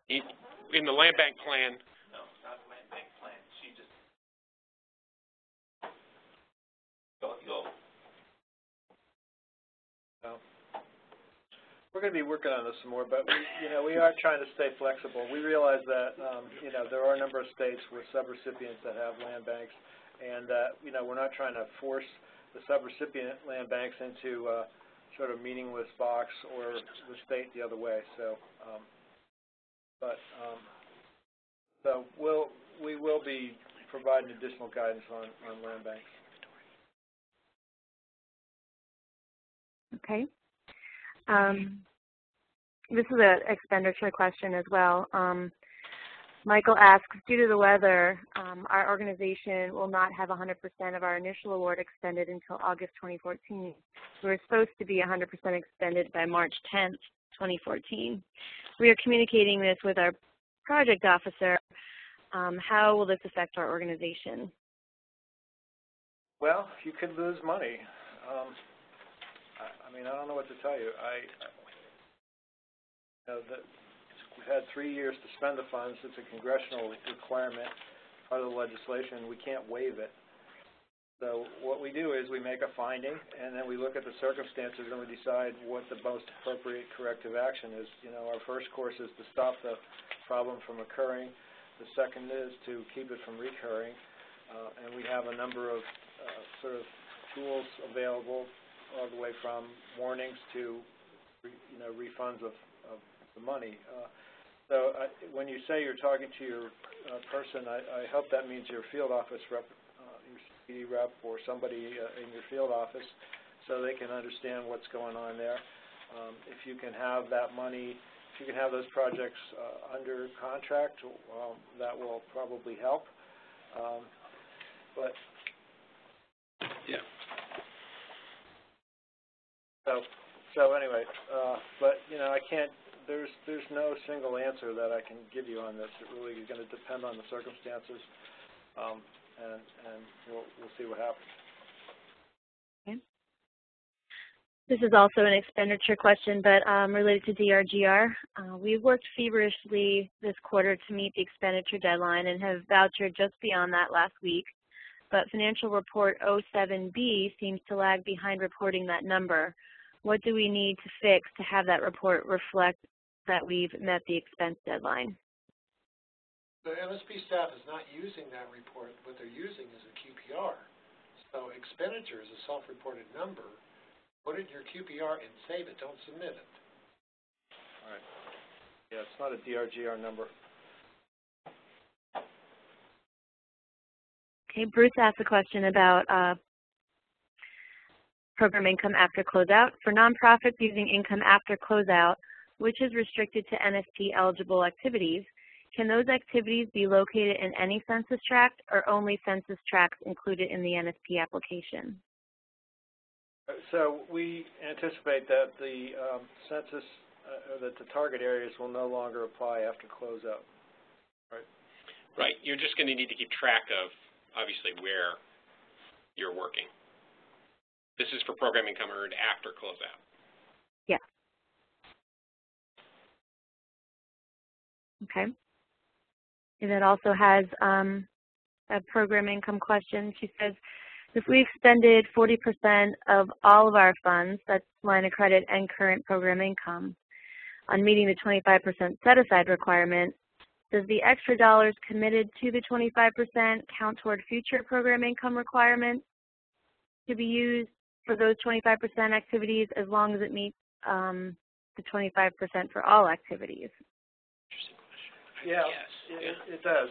Speaker 3: In the land bank plan?
Speaker 7: No, not the land bank plan. She just go.
Speaker 4: No. We're going to be working on this some more, but we are trying to stay flexible. We realize that you know, there are a number of states with subrecipients that have land banks, and you know, we're not trying to force the subrecipient land banks into sort of meaningless box or the state the other way. So, so we will be providing additional guidance on land banks.
Speaker 2: Okay. This is an expenditure question as well. Michael asks, due to the weather, our organization will not have 100% of our initial award expended until August 2014. We were supposed to be 100% expended by March 10th, 2014. We are communicating this with our project officer. How will this affect our organization?
Speaker 4: Well, you could lose money. I mean, I don't know what to tell you. We've had 3 years to spend the funds. It's a congressional requirement, part of the legislation. We can't waive it. So what we do is we make a finding, and then we look at the circumstances and we decide what the most appropriate corrective action is. You know, our first course is to stop the problem from occurring. The second is to keep it from recurring. and we have a number of sort of tools available, all the way from warnings to refunds of the money. So when you say you're talking to your person, I hope that means your field office rep, your CPD rep, or somebody in your field office, so they can understand what's going on there. If you can have that money, if you can have those projects under contract, that will probably help. But
Speaker 3: yeah.
Speaker 4: So anyway, but I can't. There's no single answer that I can give you on this. It really is going to depend on the circumstances, and we'll see what happens.
Speaker 2: Okay. This is also an expenditure question, but related to DRGR. We've worked feverishly this quarter to meet the expenditure deadline and have vouchered just beyond that last week. But Financial Report 07B seems to lag behind reporting that number. What do we need to fix to have that report reflect that we've met the expense deadline?
Speaker 6: The NSP staff is not using that report. What they're using is a QPR. So expenditure is a self-reported number. Put it in your QPR and save it. Don't submit it.
Speaker 4: All right. Yeah, it's not a DRGR number.
Speaker 2: Okay, Bruce asked a question about program income after closeout. For nonprofits using income after closeout, which is restricted to NSP eligible activities, can those activities be located in any census tract or only census tracts included in the NSP application?
Speaker 4: So we anticipate that the census, that the target areas will no longer apply after closeout. Right.
Speaker 3: Right. You're just going to need to keep track of, obviously, where you're working. This is for program income earned after closeout.
Speaker 2: Yeah. Okay. And it also has a program income question. She says, if we expended 40% of all of our funds, that's line of credit and current program income, on meeting the 25% set-aside requirement, does the extra dollars committed to the 25% count toward future program income requirements to be used for those 25% activities as long as it meets the 25% for all activities?
Speaker 3: Interesting question.
Speaker 4: Yeah, yes. It does.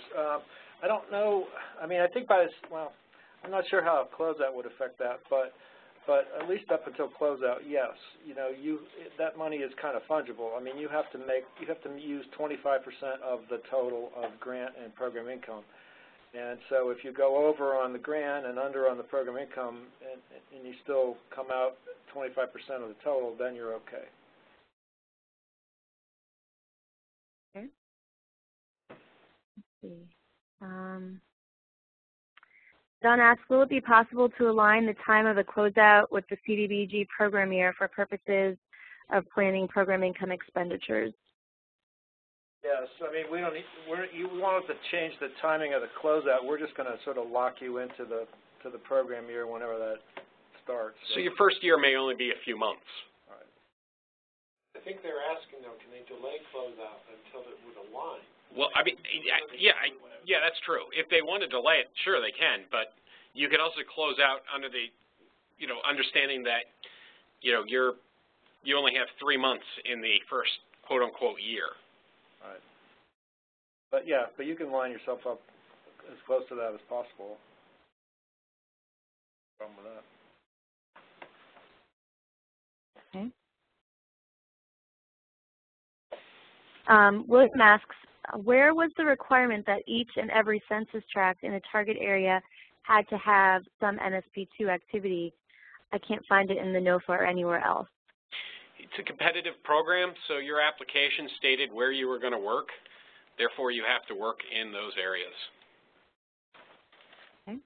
Speaker 4: I don't know. I mean, I think by this, well, I'm not sure how a closeout would affect that, but at least up until closeout, yes. That money is kind of fungible. I mean, you have to use 25% of the total of grant and program income. And so if you go over on the grant and under on the program income and you still come out 25% of the total, then you're okay.
Speaker 2: Okay. Let's see. Don asks, will it be possible to align the time of the closeout with the CDBG program year for purposes of planning program income expenditures?
Speaker 4: Yes, I mean, you want to change the timing of the closeout. We're just going to sort of lock you into the program year whenever that starts.
Speaker 3: So your first year may only be a few months.
Speaker 4: All right.
Speaker 6: I think they're asking, though, can they delay closeout until it would align?
Speaker 3: Well, I mean, yeah, that's true. If they want to delay it, sure, they can. But you can also close out under the, understanding that, you only have 3 months in the first quote-unquote year.
Speaker 4: All right. But yeah, but you can line yourself up as close to that as possible. No problem with that.
Speaker 2: Okay. William asks, where was the requirement that each and every census tract in a target area had to have some NSP2 activity? I can't find it in the NOFA or anywhere else.
Speaker 3: It's a competitive program, so your application stated where you were going to work. Therefore, you have to work in those areas.
Speaker 2: Okay.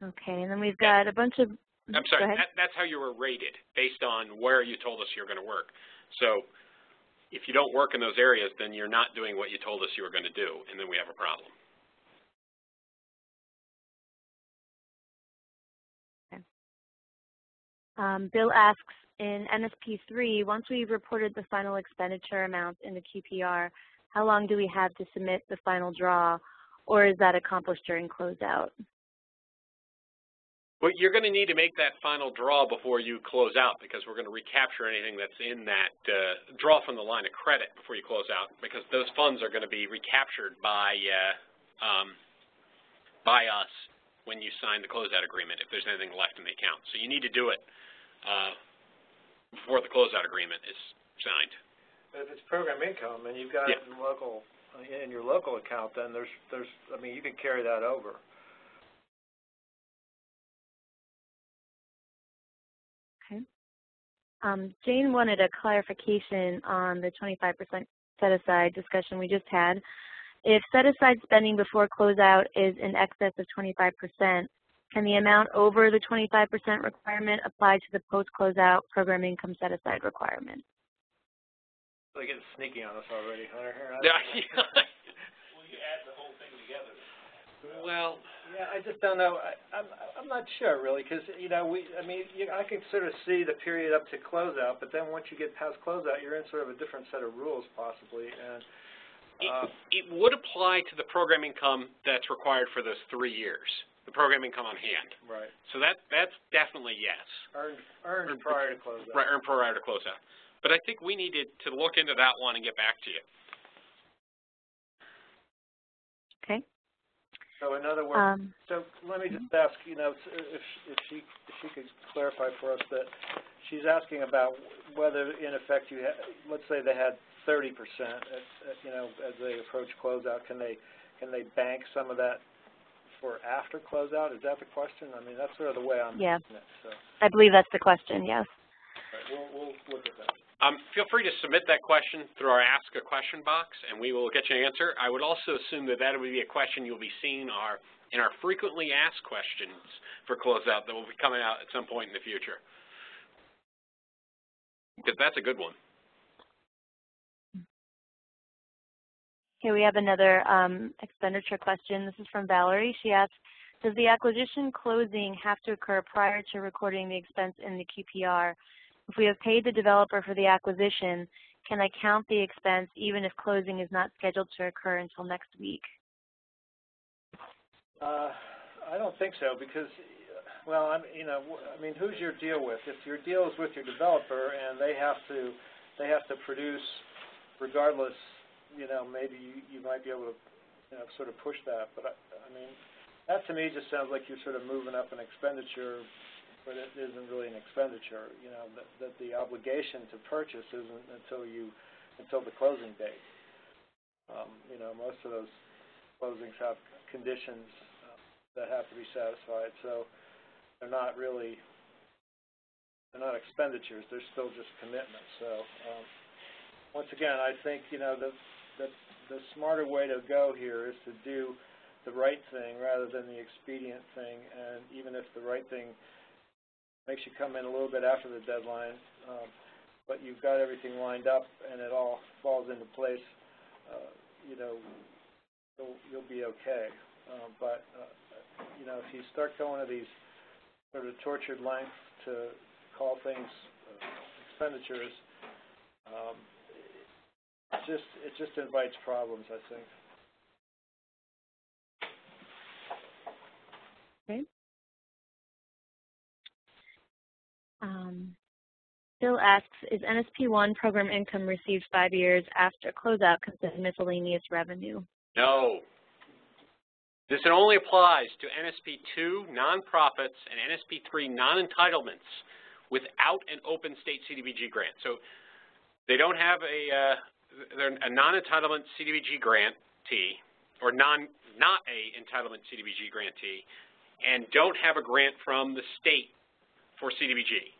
Speaker 2: Okay, and then we've got a bunch of...
Speaker 3: I'm sorry, that's how you were rated, based on where you told us you were going to work. So if you don't work in those areas, then you're not doing what you told us you were going to do, and then we have a problem.
Speaker 2: Okay. Bill asks, in NSP3, once we've reported the final expenditure amounts in the QPR, how long do we have to submit the final draw, or is that accomplished during closeout?
Speaker 3: Well, you're going to need to make that final draw before you close out, because we're going to recapture anything that's in that draw from the line of credit before you close out, because those funds are going to be recaptured by us when you sign the closeout agreement if there's anything left in the account. So you need to do it before the closeout agreement is signed.
Speaker 4: If it's program income and you've got it in your local account, then I mean, you can carry that over.
Speaker 2: Okay. Jane wanted a clarification on the 25% set-aside discussion we just had. If set-aside spending before closeout is in excess of 25%, can the amount over the 25% requirement apply to the post-closeout program income set-aside requirement?
Speaker 4: They're getting sneaky on us already, Hunter.
Speaker 7: Will you add the whole thing together?
Speaker 3: Well,
Speaker 4: yeah, I just don't know. I'm not sure really, because I can sort of see the period up to closeout, but then once you get past closeout, you're in sort of a different set of rules possibly, and
Speaker 3: it would apply to the program income that's required for those 3 years, the program income on hand.
Speaker 4: Right.
Speaker 3: So that's definitely yes.
Speaker 4: Earned prior to closeout.
Speaker 3: Right, earned prior to closeout. But I think we needed to look into that one and get back to you.
Speaker 2: Okay.
Speaker 4: So in other words, so let me just ask, if she could clarify for us that she's asking about whether in effect let's say they had 30%, as they approach closeout, can they bank some of that for after closeout? Is that the question? I mean, that's sort of the way I'm looking at it. So.
Speaker 2: I believe that's the question, yes.
Speaker 4: Right, we'll look at that.
Speaker 3: Feel free to submit that question through our Ask a Question box, and we will get you an answer. I would also assume that that would be a question you'll be seeing in our frequently asked questions for closeout that will be coming out at some point in the future. Because that's a good one.
Speaker 2: Okay, we have another expenditure question. This is from Valerie. She asks, does the acquisition closing have to occur prior to recording the expense in the QPR? If we have paid the developer for the acquisition, can I count the expense even if closing is not scheduled to occur until next week?
Speaker 4: I don't think so, because, well, I mean, who's your deal with? If your deal is with your developer and they have to produce, regardless, maybe you might be able to, sort of push that. But I mean, that to me just sounds like you're sort of moving up an expenditure, but it isn't really an expenditure. That the obligation to purchase isn't until the closing date. Most of those closings have conditions that have to be satisfied, so they're not expenditures. They're still just commitments. So once again, I think the smarter way to go here is to do the right thing rather than the expedient thing. And even if the right thing makes you come in a little bit after the deadline, but you've got everything lined up and it all falls into place, you'll be okay. But if you start going to these sort of tortured lengths to call things expenditures, it just invites problems, I think.
Speaker 2: Okay. Bill asks, is NSP1 program income received 5 years after closeout considered miscellaneous revenue?
Speaker 3: No. This only applies to NSP2 nonprofits and NSP3 non-entitlements without an open state CDBG grant. So they don't have they're a non-entitlement CDBG grantee, or not a entitlement CDBG grantee, and don't have a grant from the state for CDBG.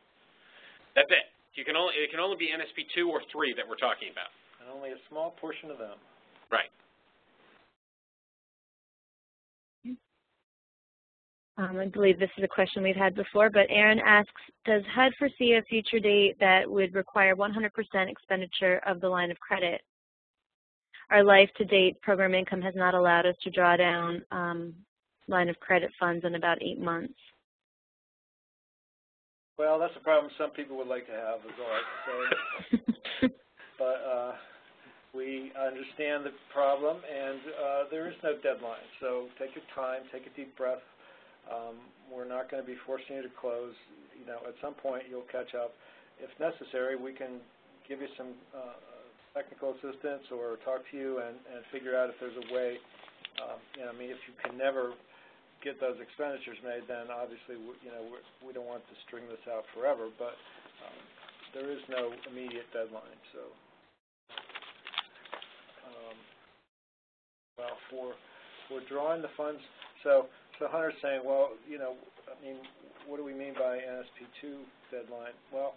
Speaker 3: That's it. It can only be NSP2 or 3 that we're talking about.
Speaker 4: And only a small portion of them.
Speaker 3: Right.
Speaker 2: I believe this is a question we've had before, but Aaron asks, does HUD foresee a future date that would require 100% expenditure of the line of credit? Our life-to-date program income has not allowed us to draw down line of credit funds in about 8 months.
Speaker 4: Well, that's a problem some people would like to have, is all I can say. But we understand the problem, and there is no deadline. So take your time, take a deep breath. We're not going to be forcing you to close. You know, at some point you'll catch up. If necessary, we can give you some technical assistance or talk to you and figure out if there's a way. You know, I mean, if you can never get those expenditures made, then obviously, you know, we don't want to string this out forever. But there is no immediate deadline. So, well, for drawing the funds, so Hunter's saying, well, you know, I mean, what do we mean by NSP2 deadline? Well,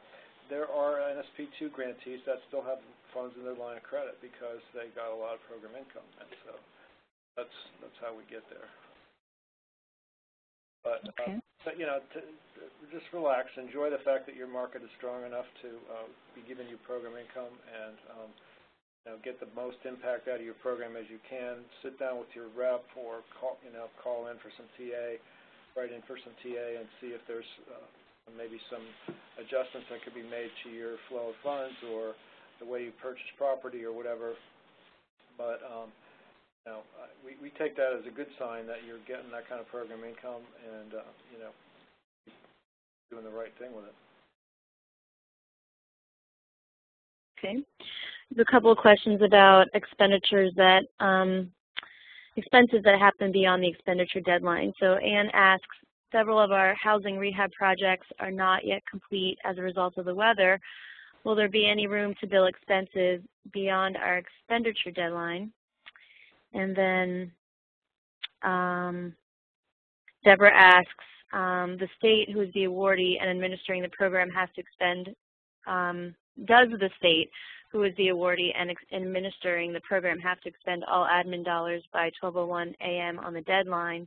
Speaker 4: there are NSP2 grantees that still have funds in their line of credit because they got a lot of program income, and so that's how we get there. But,
Speaker 2: okay.
Speaker 4: But you know, just relax. Enjoy the fact that your market is strong enough to be giving you program income, and you know, get the most impact out of your program as you can. Sit down with your rep or call in for some TA, write in for some TA, and see if there's maybe some adjustments that could be made to your flow of funds or the way you purchase property or whatever. But you know, we take that as a good sign that you're getting that kind of program income and you know, doing the right thing with it.
Speaker 2: Okay. There's a couple of questions about expenditures that expenses that happen beyond the expenditure deadline. So Ann asks, several of our housing rehab projects are not yet complete as a result of the weather. Will there be any room to bill expenses beyond our expenditure deadline? And then Deborah asks, the state who is the awardee and administering the program has to expend, does the state who is the awardee and administering the program have to expend all admin dollars by 12:01 a.m. on the deadline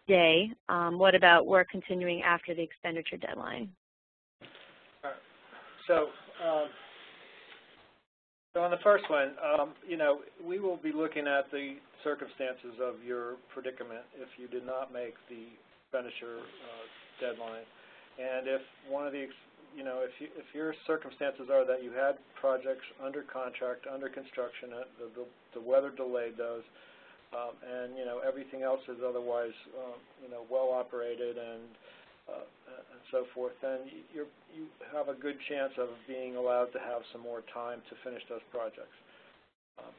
Speaker 2: day? What about work continuing after the expenditure deadline?
Speaker 4: So on the first one, you know, we will be looking at the circumstances of your predicament if you did not make the expenditure deadline, and if one of the you know, if your circumstances are that you had projects under contract, under construction, the weather delayed those, and you know, everything else is otherwise you know, well operated and so forth, then you have a good chance of being allowed to have some more time to finish those projects.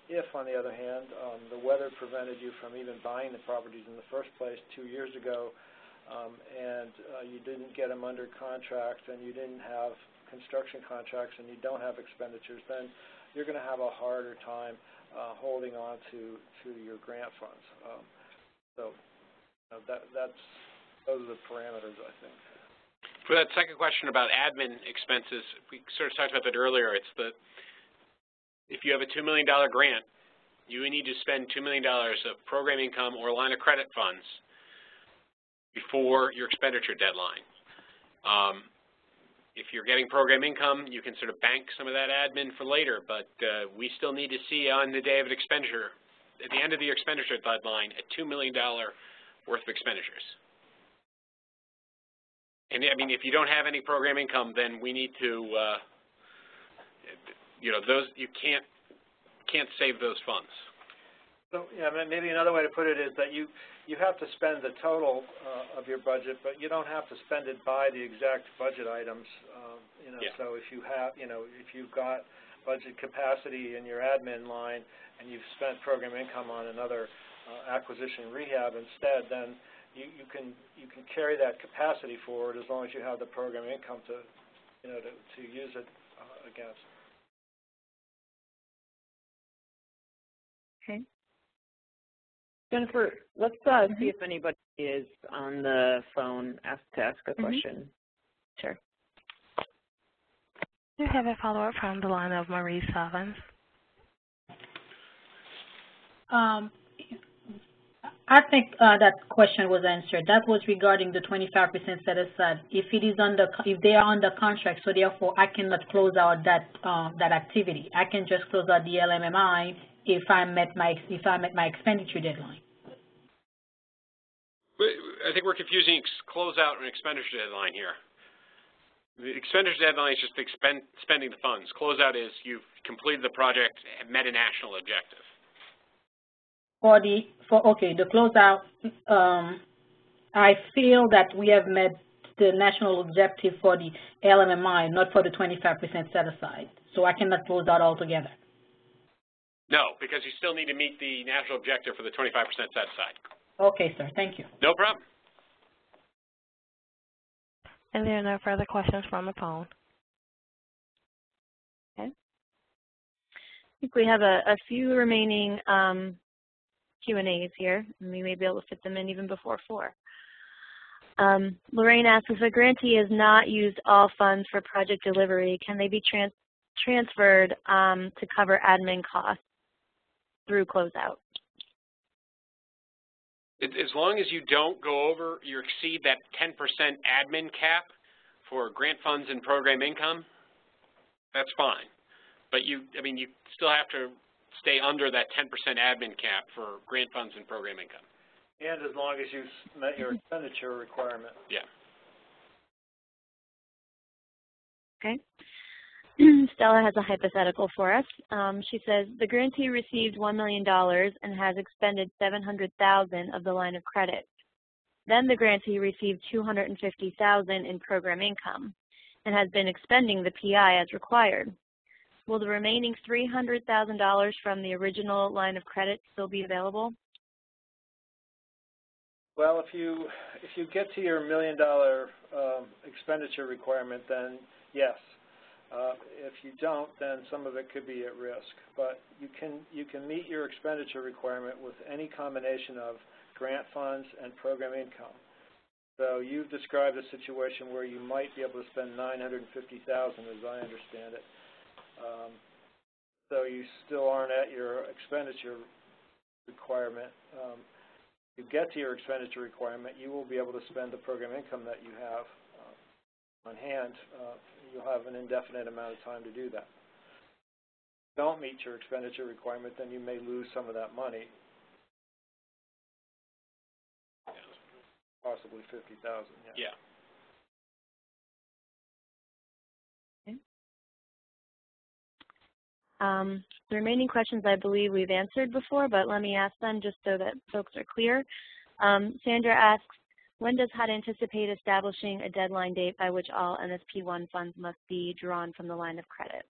Speaker 4: If, on the other hand, the weather prevented you from even buying the properties in the first place 2 years ago, and you didn't get them under contract, and you didn't have construction contracts, and you don't have expenditures, then you're going to have a harder time holding on to your grant funds. So you know, those are the parameters, I think.
Speaker 3: For that second question about admin expenses, we sort of talked about that earlier. It's if you have a $2 million grant, you need to spend $2 million of program income or line of credit funds before your expenditure deadline. If you're getting program income, you can sort of bank some of that admin for later, but we still need to see on the day of an expenditure, at the end of the expenditure deadline, a $2 million worth of expenditures. And I mean, if you don't have any program income, then we need to, you know, you can't save those funds.
Speaker 4: So yeah, maybe another way to put it is that you have to spend the total of your budget, but you don't have to spend it by the exact budget items. You know, yeah. So if you have, you know, if you've got budget capacity in your admin line and you've spent program income on another acquisition rehab instead, then you can carry that capacity forward as long as you have the program income to, you know, to use it against.
Speaker 2: Okay.
Speaker 1: Jennifer, let's see if anybody is on the phone to ask a question.
Speaker 2: Sure.
Speaker 5: We have a follow-up from the line of Marie Savins.
Speaker 14: I think that question was answered. That was regarding the 25% set aside. If they are under contract, so therefore I cannot close out that activity. I can just close out the LMMI if I met my expenditure deadline.
Speaker 3: I think we're confusing closeout and expenditure deadline here. The expenditure deadline is just spending the funds. Closeout is you've completed the project and met a national objective.
Speaker 14: The closeout, I feel that we have met the national objective for the LMMI, not for the 25% set aside. So I cannot close out altogether.
Speaker 3: No, because you still need to meet the national objective for the 25% set aside.
Speaker 14: Okay, sir. Thank you.
Speaker 3: No problem.
Speaker 5: And there are no further questions from the phone.
Speaker 2: Okay. I think we have a few remaining Q&As here, and we may be able to fit them in even before 4. Lorraine asks, if a grantee has not used all funds for project delivery, can they be transferred to cover admin costs through closeout?
Speaker 3: As long as you don't go over, you exceed that 10% admin cap for grant funds and program income, that's fine. But you still have to stay under that 10% admin cap for grant funds and program income.
Speaker 4: And as long as you've met your expenditure requirement.
Speaker 3: Yeah.
Speaker 2: Okay. Stella has a hypothetical for us. She says, the grantee received $1 million and has expended $700,000 of the line of credit. Then the grantee received $250,000 in program income and has been expending the PI as required. Will the remaining $300,000 from the original line of credit still be available?
Speaker 4: Well, if you get to your $1 million expenditure requirement, then yes. If you don't, then some of it could be at risk. But you can meet your expenditure requirement with any combination of grant funds and program income. So you've described a situation where you might be able to spend $950,000, as I understand it. So you still aren't at your expenditure requirement. If you get to your expenditure requirement, you will be able to spend the program income that you have on hand. You'll have an indefinite amount of time to do that. If you don't meet your expenditure requirement, then you may lose some of that money, possibly $50,000.
Speaker 3: Yeah.
Speaker 2: Okay. The remaining questions I believe we've answered before, but let me ask them just so that folks are clear. Sandra asks, when does HUD anticipate establishing a deadline date by which all NSP1 funds must be drawn from the line of credit?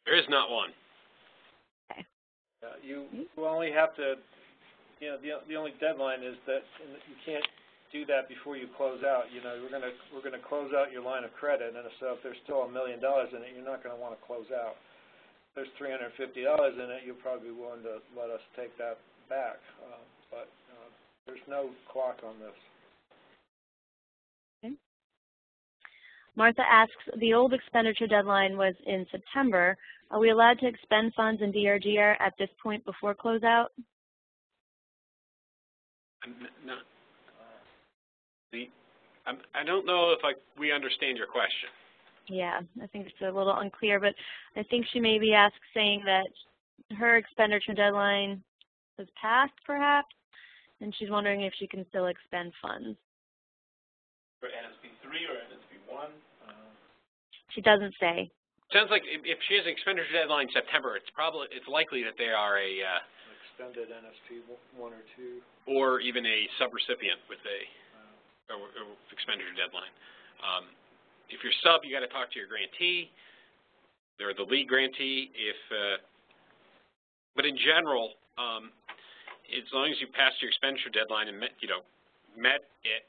Speaker 3: There is not one.
Speaker 2: Okay.
Speaker 4: You only have to, the only deadline is that you can't do that before you close out. We're gonna close out your line of credit, and so if there's still $1 million in it, you're not going to want to close out. If there's $350 in it, you'll probably be willing to let us take that back. But there's no clock on this.
Speaker 2: Okay. Martha asks, the old expenditure deadline was in September. Are we allowed to expend funds in DRGR at this point before closeout?
Speaker 3: No. I don't know if we understand your question.
Speaker 2: Yeah, I think it's a little unclear, but I think she maybe asked saying that her expenditure deadline has passed, perhaps, and she's wondering if she can still expend funds.
Speaker 7: For NSP3 or NSP1?
Speaker 2: She doesn't say.
Speaker 3: Sounds like if she has an expenditure deadline in September, it's likely that they are a
Speaker 4: extended NSP1 or 2,
Speaker 3: or even a subrecipient with a expenditure deadline. If you're sub, you got to talk to your grantee. They're the lead grantee. But in general, as long as you passed your expenditure deadline and met it,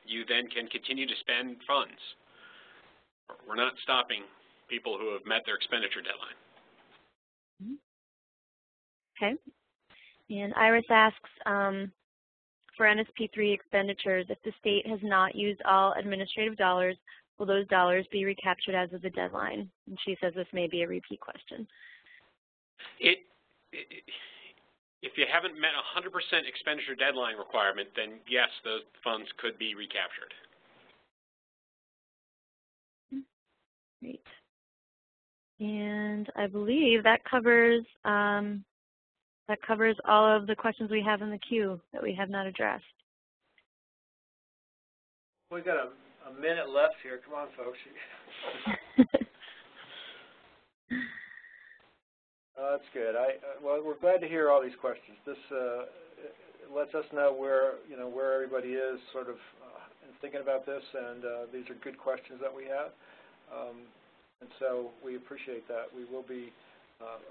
Speaker 3: you then can continue to spend funds. We're not stopping people who have met their expenditure deadline.
Speaker 2: Okay. And Iris asks, for NSP3 expenditures, if the state has not used all administrative dollars, will those dollars be recaptured as of the deadline? And she says this may be a repeat question.
Speaker 3: If you haven't met 100% expenditure deadline requirement, then yes, those funds could be recaptured.
Speaker 2: Great. And I believe that covers all of the questions we have in the queue that we have not addressed.
Speaker 4: We got a minute left here. Come on, folks. That's good. Well, we're glad to hear all these questions. This lets us know where everybody is sort of in thinking about this, and these are good questions that we have. And so we appreciate that. We will be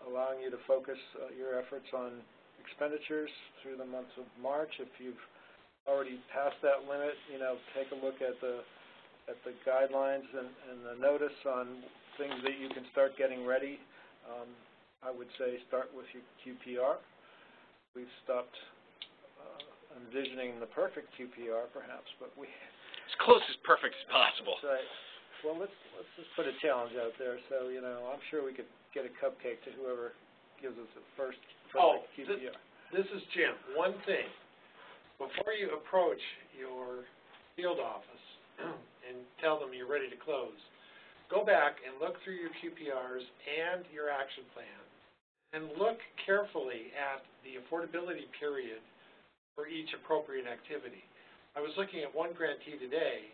Speaker 4: allowing you to focus your efforts on expenditures through the month of March. If you've already passed that limit, take a look at the guidelines and the notice on things that you can start getting ready. I would say start with your QPR. We've stopped envisioning the perfect QPR, perhaps, but
Speaker 3: as close as perfect as possible.
Speaker 4: That's right. Well, let's just put a challenge out there. So I'm sure we could get a cupcake to whoever gives us the first perfect QPR.
Speaker 6: This is Jim. One thing. Before you approach your field office and tell them you're ready to close, go back and look through your QPRs and your action plan and look carefully at the affordability period for each appropriate activity. I was looking at one grantee today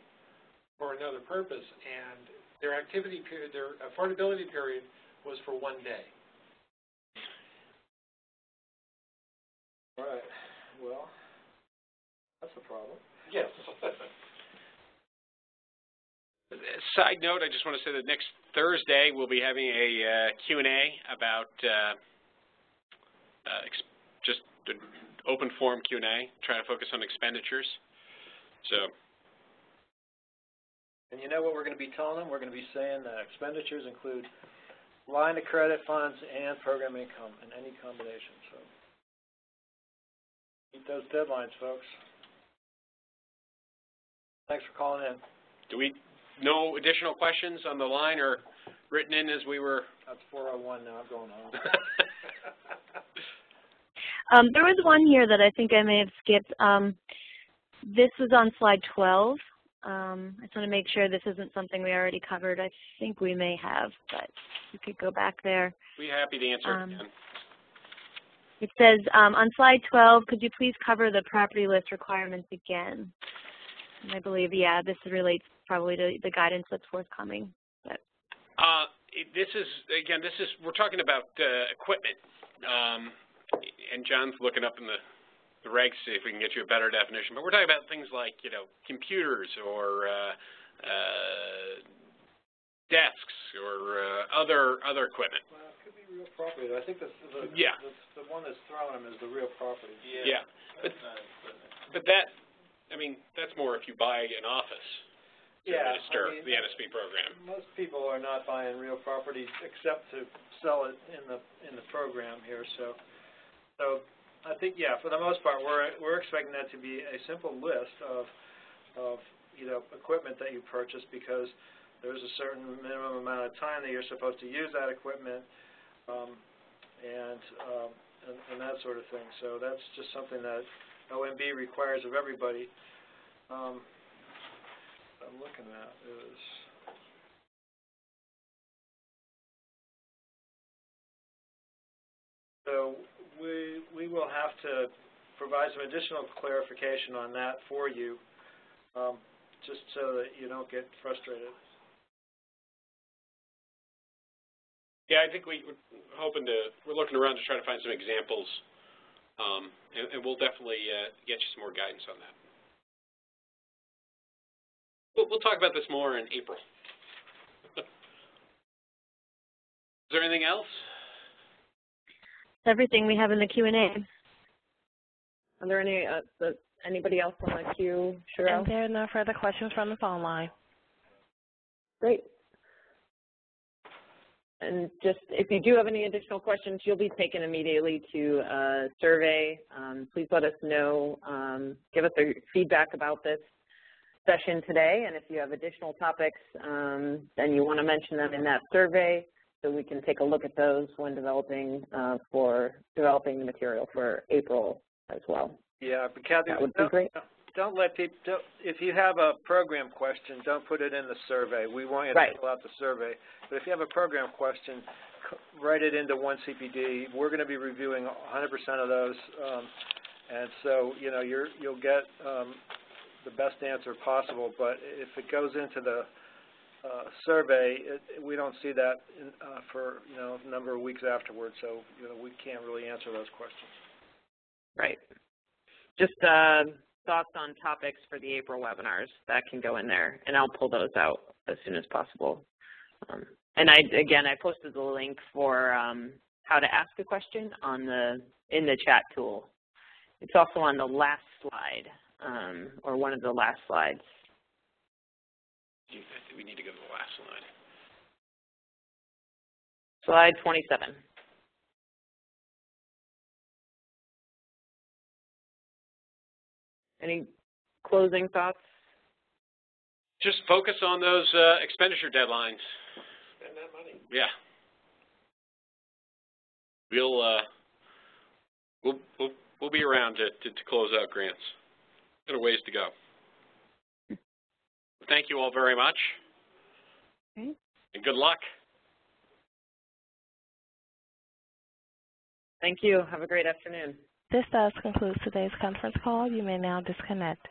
Speaker 6: for another purpose, and their activity period, their affordability period was for 1 day.
Speaker 4: All right. Well, that's a problem.
Speaker 6: Yes.
Speaker 3: Side note, I just want to say that next Thursday we'll be having a Q&A about just an open forum Q&A, trying to focus on expenditures. So.
Speaker 4: And you know what we're going to be telling them? We're going to be saying that expenditures include line of credit funds and program income in any combination. So meet those deadlines, folks. Thanks for calling in.
Speaker 3: No additional questions on the line or written in as we were?
Speaker 4: That's 4:01 now. I'm going home.
Speaker 2: There was one here that I think I may have skipped. This was on slide 12. I just want to make sure this isn't something we already covered. I think we may have, but we could go back there.
Speaker 3: We'd be happy to answer it again.
Speaker 2: It says, on slide 12, could you please cover the property list requirements again? And I believe, yeah, this relates probably to the guidance that's forthcoming. But.
Speaker 3: We're talking about equipment. And John's looking up in the regs to see if we can get you a better definition. But we're talking about things like, computers or desks or other equipment.
Speaker 4: Well, it could be real property. I think the one that's throwing them is the real property.
Speaker 3: Yeah. But that's more if you buy an office to administer the NSP program.
Speaker 4: Most people are not buying real property except to sell it in the program here. So I think, for the most part, we're expecting that to be a simple list of equipment that you purchase, because there's a certain minimum amount of time that you're supposed to use that equipment, and that sort of thing. So that's just something that OMB requires of everybody. I'm looking at is. So we will have to provide some additional clarification on that for you, just so that you don't get frustrated.
Speaker 3: Yeah, I think we're looking around to try to find some examples, and we'll definitely get you some more guidance on that. We'll talk about this more in April. Is there anything else?
Speaker 2: Everything we have in the Q&A.
Speaker 1: Are there anybody else on the queue? Cheryl?
Speaker 5: And there are no further questions from the phone line.
Speaker 1: Great. And just if you do have any additional questions, you'll be taken immediately to a survey. Please let us know. Give us your feedback about this session today, and if you have additional topics, then you want to mention them in that survey, so we can take a look at those when developing the material for April as well.
Speaker 4: Yeah, but Kathy,
Speaker 1: that would be great.
Speaker 4: Don't let people. If you have a program question, don't put it in the survey. We want you to fill out the survey. But if you have a program question, write it into 1CPD. We're going to be reviewing 100% of those, and so you'll get the best answer possible. But if it goes into the survey, we don't see that for a number of weeks afterwards. So we can't really answer those questions.
Speaker 1: Right. Just thoughts on topics for the April webinars that can go in there, and I'll pull those out as soon as possible. And I posted the link for how to ask a question in the chat tool. It's also on the last slide, or one of the last slides.
Speaker 3: We need to go to the last slide.
Speaker 1: Slide 27. Any closing thoughts?
Speaker 3: Just focus on those expenditure deadlines.
Speaker 6: Spend that money.
Speaker 3: Yeah. We'll be around to close out grants. Got a ways to go. Thank you all very much.
Speaker 1: Okay.
Speaker 3: And good luck.
Speaker 1: Thank you. Have a great afternoon.
Speaker 5: This does conclude today's conference call. You may now disconnect.